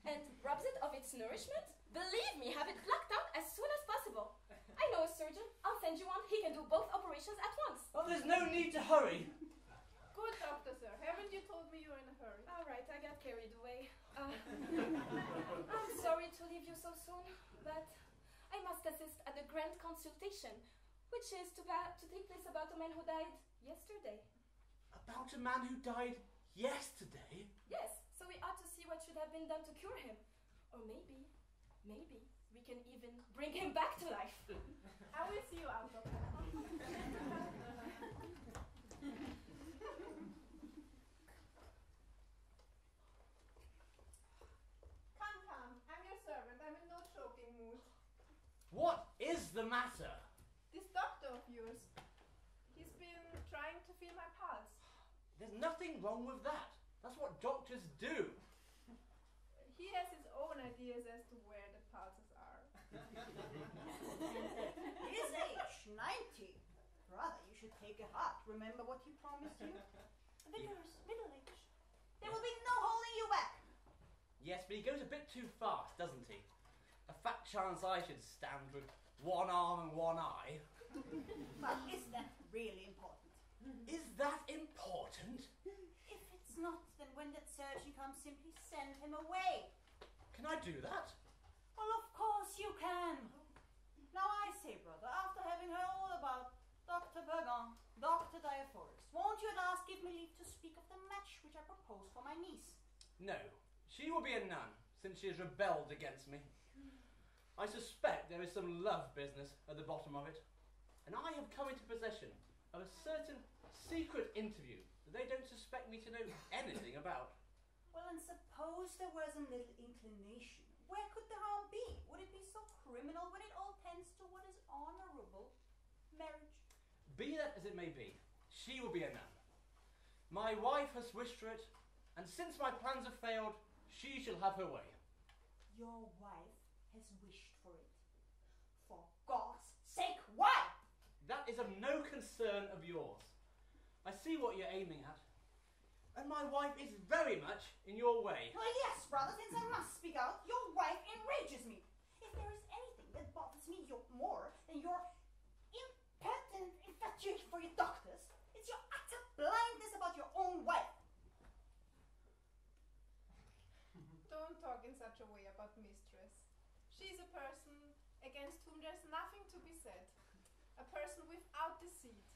and robs it of its nourishment? Believe me, have it plucked out as soon as possible. I know a surgeon. I'll send you one. He can do both operations at once. Well, there's no need to hurry. Good doctor, sir. Haven't you told me you're in a hurry? All right, I got carried away. I'm sorry to leave you so soon, but I must assist at the grand consultation, which is to take place about a man who died yesterday. About a man who died yesterday? Yes, so we ought to see what should have been done to cure him. Or maybe we can even bring him back to life. I will see you out, doctor. Come, I'm your servant. I'm in no choking mood. What is the matter? This doctor of yours, he's been trying to feel my pulse. There's nothing wrong with that. That's what doctors do. He has his own ideas as to where the pulses are. His age, 90. Brother, you should take a heart. Remember what he promised you? Vigorous, middle age. There will be no holding you back. Yes, but he goes a bit too fast, doesn't he? A fat chance I should stand with one arm and one eye. But is that really important? Is that important? If it's not, then when that surgeon comes, simply send him away. Can I do that? Well, of course you can. Now I say, brother, after having heard all about Dr. Bergon, Dr. Diaphorus, won't you at last give me leave to speak of the match which I propose for my niece? No. She will be a nun, since she has rebelled against me. I suspect there is some love business at the bottom of it. And I have come into possession of a certain secret interview that they don't suspect me to know anything about. Well, and suppose there was a little inclination. Where could the harm be? Would it be so criminal when it all tends to what is honorable? Marriage. Be that as it may be, she will be a nun. My wife has wished for it, and since my plans have failed, she shall have her way. Your wife has wished for it. For God's sake, why? That is of no concern of yours. I see what you're aiming at. And my wife is very much in your way. Well, yes, brother, since I must speak out, your wife enrages me. If there is anything that bothers me more than your impertinent infatuation for your doctors, it's your utter blindness about your own wife. a way about Mistress. She's a person against whom there's nothing to be said. A person without deceit.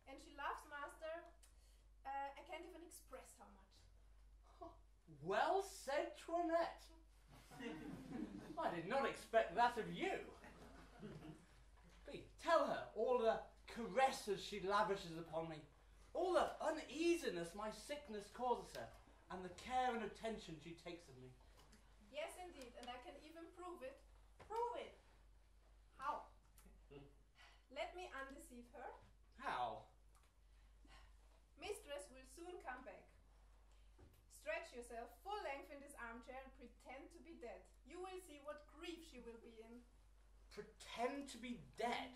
And she loves Master. I can't even express how much. Well said, Toinette. I did not expect that of you. Please, tell her all the caresses she lavishes upon me, all the uneasiness my sickness causes her, and the care and attention she takes of me. Yes, indeed, and I can even prove it. Prove it. How? Let me undeceive her. How? Mistress will soon come back. Stretch yourself full length in this armchair and pretend to be dead. You will see what grief she will be in. Pretend to be dead?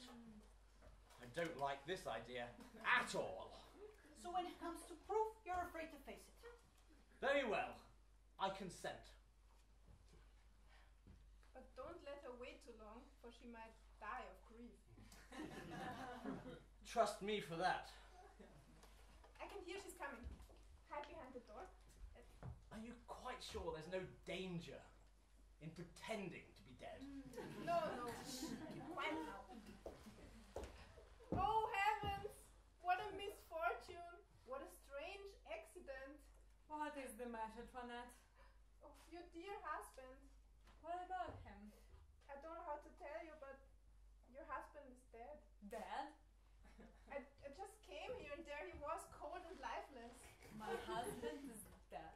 I don't like this idea at all. So when it comes to proof, you're afraid to face it. Very well. I consent. But don't let her wait too long, for she might die of grief. Trust me for that. I can hear she's coming. Hide behind the door. Are you quite sure there's no danger in pretending to be dead? No. Keep quiet now. Oh heavens! What a misfortune! What a strange accident! What is the matter, Toinette? Oh, your dear husband. What about him? I don't know how to tell you, but your husband is dead. Dead? I just came here and there he was, cold and lifeless. My husband is dead?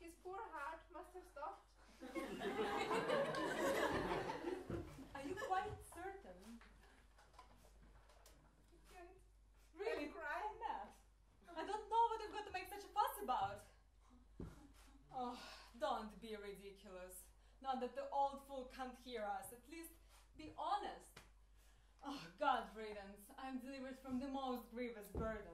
His poor heart must have stopped. Are you quite certain? Really? Crying? Toinette? I don't know what you've got to make such a fuss about. Oh, don't be ridiculous. Now that the old fool can't hear us, at least be honest. Oh, God riddance, I'm delivered from the most grievous burden.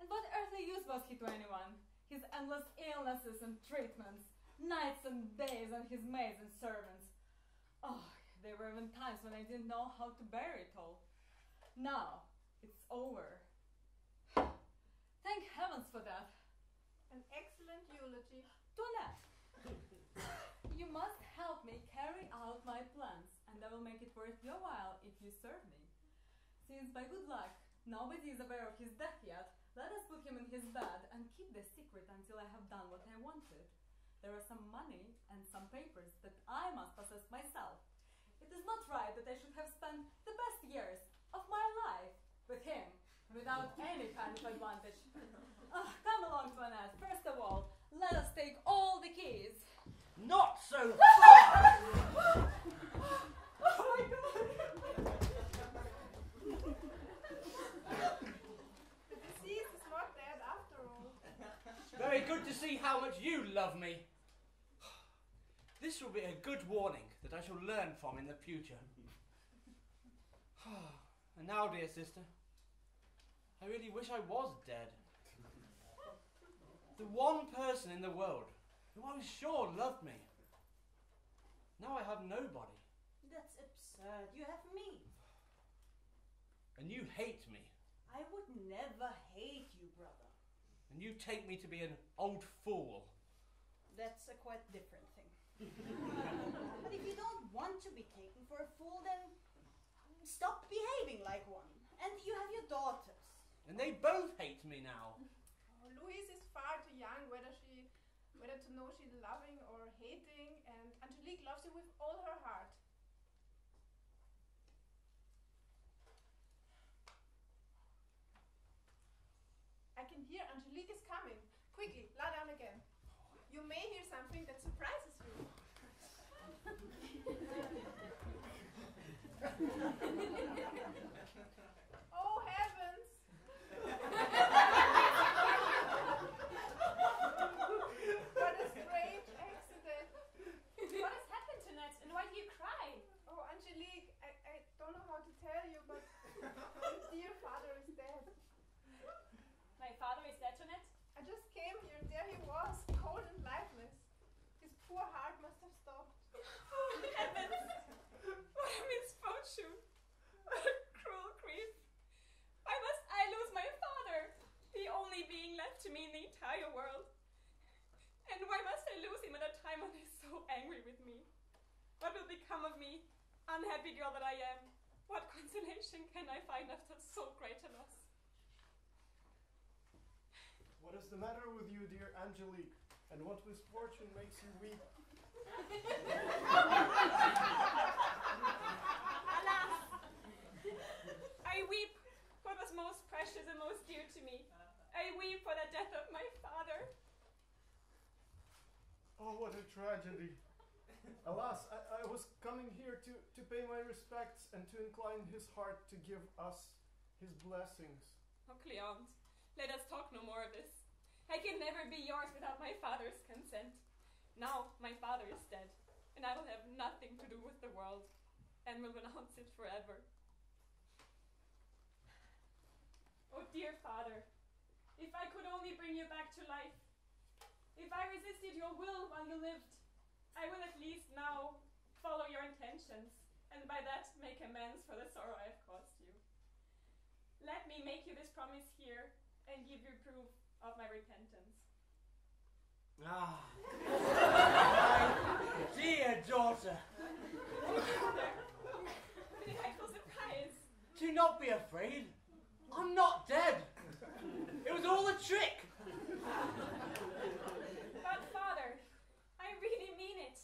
And what earthly use was he to anyone? His endless illnesses and treatments, nights and days on his maids and servants. Oh, there were even times when I didn't know how to bear it all. Now, it's over. Thank heavens for that. An excellent eulogy. Toinette, you must help me carry out my plans, and I will make it worth your while if you serve me. Since by good luck, nobody is aware of his death yet, let us put him in his bed and keep the secret until I have done what I wanted. There are some money and some papers that I must possess myself. It is not right that I should have spent the best years of my life with him without any kind of advantage. Come along, Toinette. First of all, let us take all the keys. Not so fast! Oh my God! The deceased is not dead after all. Very good to see how much you love me. This will be a good warning that I shall learn from in the future. And now, dear sister, I really wish I was dead. The one person in the world who I was sure loved me. Now I have nobody. That's absurd. You have me. And you hate me. I would never hate you, brother. And you take me to be an old fool. That's a quite different thing. But if you don't want to be taken for a fool, then stop behaving like one. And you have your daughters. And they both hate me now. Oh, Louise is far too young whether to know she's loving or hating, and Angelique loves you with all her heart. I can hear Angelique is coming. Quickly, lie down again. You may hear something that surprises you. Oh heavens! What a strange accident. What has happened tonight, and why do you cry? Oh, Angelique, I don't know how to tell you, but my dear father is dead. My father is dead, Toinette? I just came here and there he was, cold and lifeless. His poor heart must have stopped. Oh, heavens! What a misfortune! What a cruel grief! Why must I lose my father, the only being left to me in the entire world? And why must I lose him at a time when he's so angry with become of me? Unhappy girl that I am. What consolation can I find after so great a loss? What is the matter with you, dear Angelique? And what misfortune makes you weep? Alas! I weep for what was most precious and most dear to me. I weep for the death of my father. Oh, what a tragedy. Alas, I was coming here to pay my respects and to incline his heart to give us his blessings. Oh, Cleante, let us talk no more of this. I can never be yours without my father's consent. Now my father is dead, and I will have nothing to do with the world, and will renounce it forever. Oh, dear father, if I could only bring you back to life. If I resisted your will while you lived, I will at least now follow your intentions, and by that make amends for the sorrow I have caused you. Let me make you this promise here, and give you proof of my repentance. Ah, my dear daughter. What a delightful surprise. Do not be afraid. I'm not dead. It was all a trick. But father, I really mean it.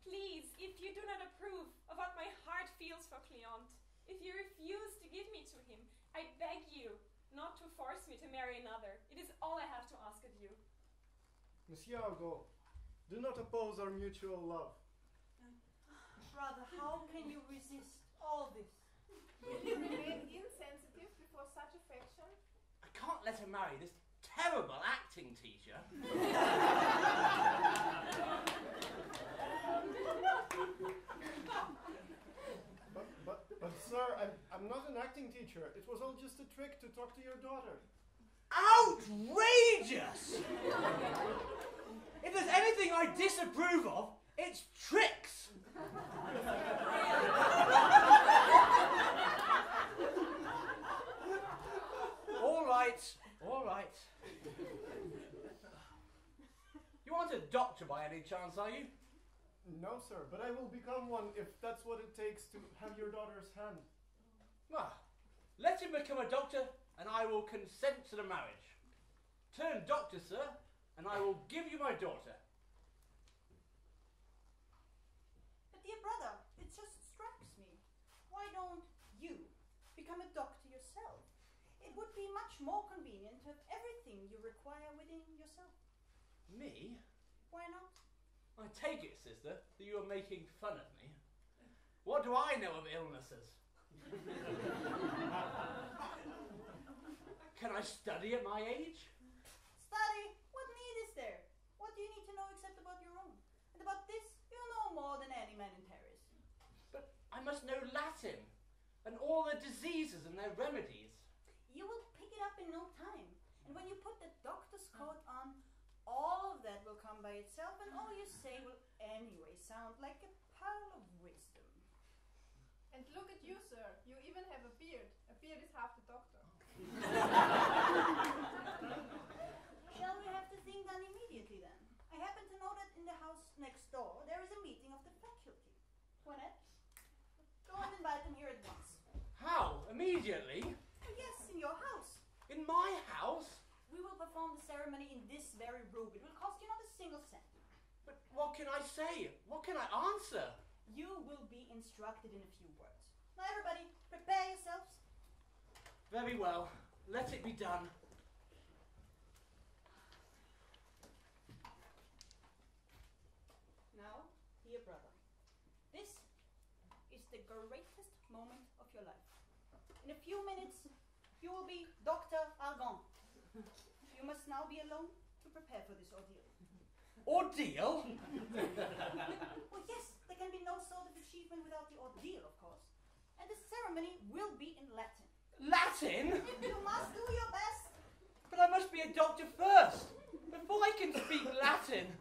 Please, if you do not approve of what my heart feels for Cleante, if you refuse to give me to him, I beg you not to force me to marry another. It is all I have to ask of you. Monsieur Argo, do not oppose our mutual love. Brother, how can you resist all this? Will you remain insensitive before such affection? I can't let her marry this terrible acting teacher. But sir, I'm not an acting teacher. It was all just a trick to talk to your daughter. Outrageous! If there's anything I disapprove of, it's tricks. All right. You aren't a doctor by any chance, are you? No, sir, but I will become one if that's what it takes to have your daughter's hand. Well, let him become a doctor, and I will consent to the marriage. Turn doctor, sir, and I will give you my daughter. But dear brother, it just strikes me. Why don't you become a doctor yourself? It would be much more convenient to have everything you require within yourself. Me? Why not? I take it, sister, that you are making fun of me. What do I know of illnesses? Can I study at my age? Study? What need is there? What do you need to know except about your own? And about this, you know more than any man in Paris. But I must know Latin, and all the diseases and their remedies. You will pick it up in no time. And when you put the doctor's coat on, all of that will come by itself, and all you say will anyway sound like a pearl of wisdom. And look at you, sir. You even have a beard. A beard is half the doctor. Shall we have the thing done immediately then? I happen to know that in the house next door there is a meeting of the faculty. Toinette, go and invite them here at once. How? Immediately? Oh, yes, in your house. In my house? We will perform the ceremony in this very room. It will cost you not a single cent. But what can I say? What can I answer? You will be instructed in a few words. Now everybody, prepare yourselves. Very well. Let it be done. Now, dear brother, this is the greatest moment of your life. In a few minutes, you will be Dr. Argan. You must now be alone to prepare for this ordeal. Ordeal? Well, yes, there can be no sort of achievement without the ordeal, of course. And the ceremony will be in Latin. Latin? You must do your best. But I must be a doctor first, before I can speak Latin.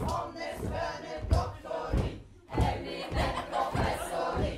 Omnes verne doctori, eminent professori,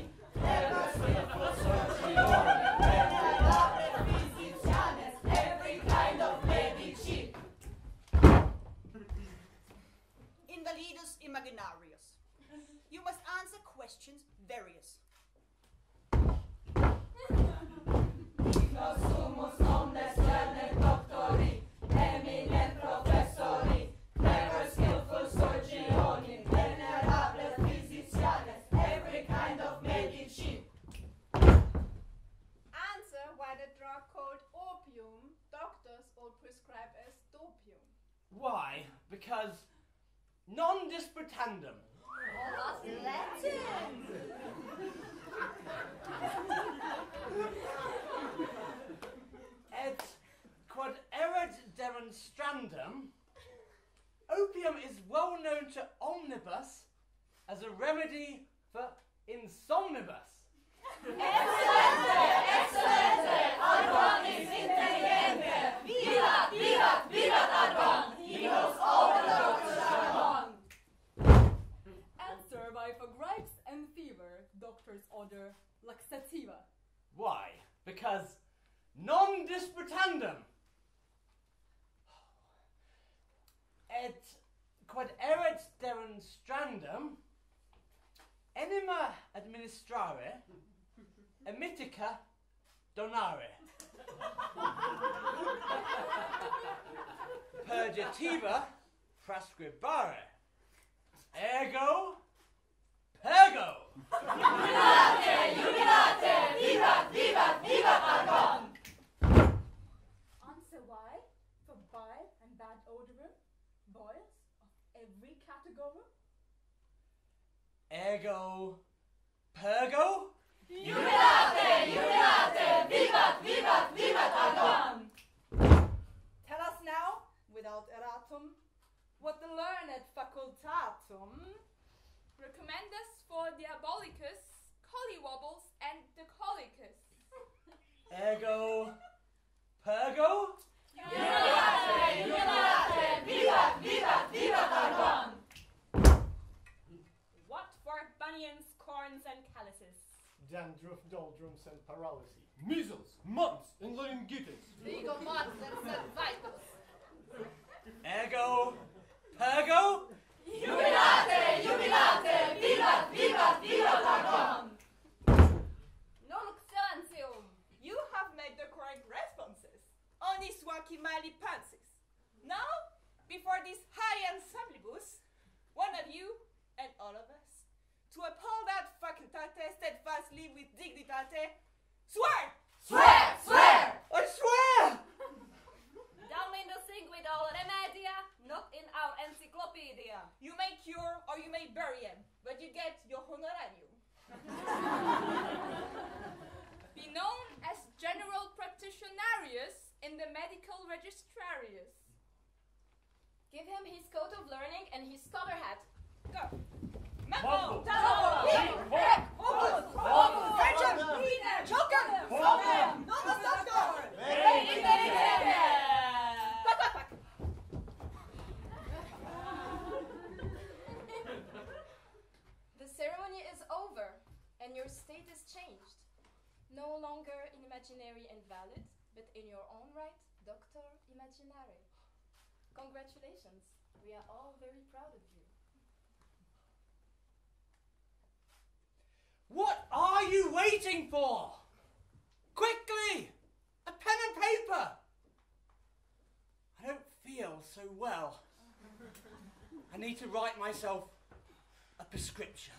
Why? Because non disputandum. Oh, that's Latin. Et quod erat demonstrandum, opium is well known to omnibus as a remedy for insomnibus. Excelente! Excelente! Argon is intelligente! Vivat! Vivat! Vivat Argon! He knows all the doctor's jargon! Answer by for gripes and fever, doctors order laxativa. Why? Because non disputandum. Et quod erat demonstrandum, enima administrare, emitica donare. Purgativa prescribare. Ergo, pergo. Jubilate! Jubilate! Vivat! Vivat! Vivat Argon! Answer why? For bile and bad odor, boils of every category. Ergo, pergo. Jubilate! Jubilate! Vivat! Vivat! Vivat Argon! Tell us now, without erratum, what the learned facultatum Recommend us for diabolicus, collywobbles, and the colicus. Ergo, pergo. Jubilate! Jubilate! Vivat! Vivat! Vivat Argon! What for bunions, corns, and calluses? Dandruff, doldrums, and paralysis. Measles, mumps, and laryngitis. Ligomots and cervitus. Ergo, pergo. Jubilate! Jubilate! Vivat! Vivat! Vivat Argon! Non excellentium. You have made the correct responses. Oni swaki mali pansis. Now, before this high ensemblibus, one of you and all of us, to uphold that facultate steadfastly with dignitate, swear! Swear! Swear! I swear! Down in the sink with all remedia, not in our encyclopedia. You may cure or you may bury him, but you get your honorarium. Be known as General Practitionarius in the Medical Registrarius. Give him his coat of learning and his scholar hat. Go. Mumble. Talo! Hek! Hopus! Hopus! Fetch'em! Choke'em! Stop'em! Novus Doctor! Quack, quack, quack! The ceremony is over, and your state is changed. No longer in imaginary and valid, but in your own right, Doctor Imaginary. Congratulations. We are all very proud of you. What are you waiting for? Quickly! A pen and paper! I don't feel so well. I need to write myself a prescription.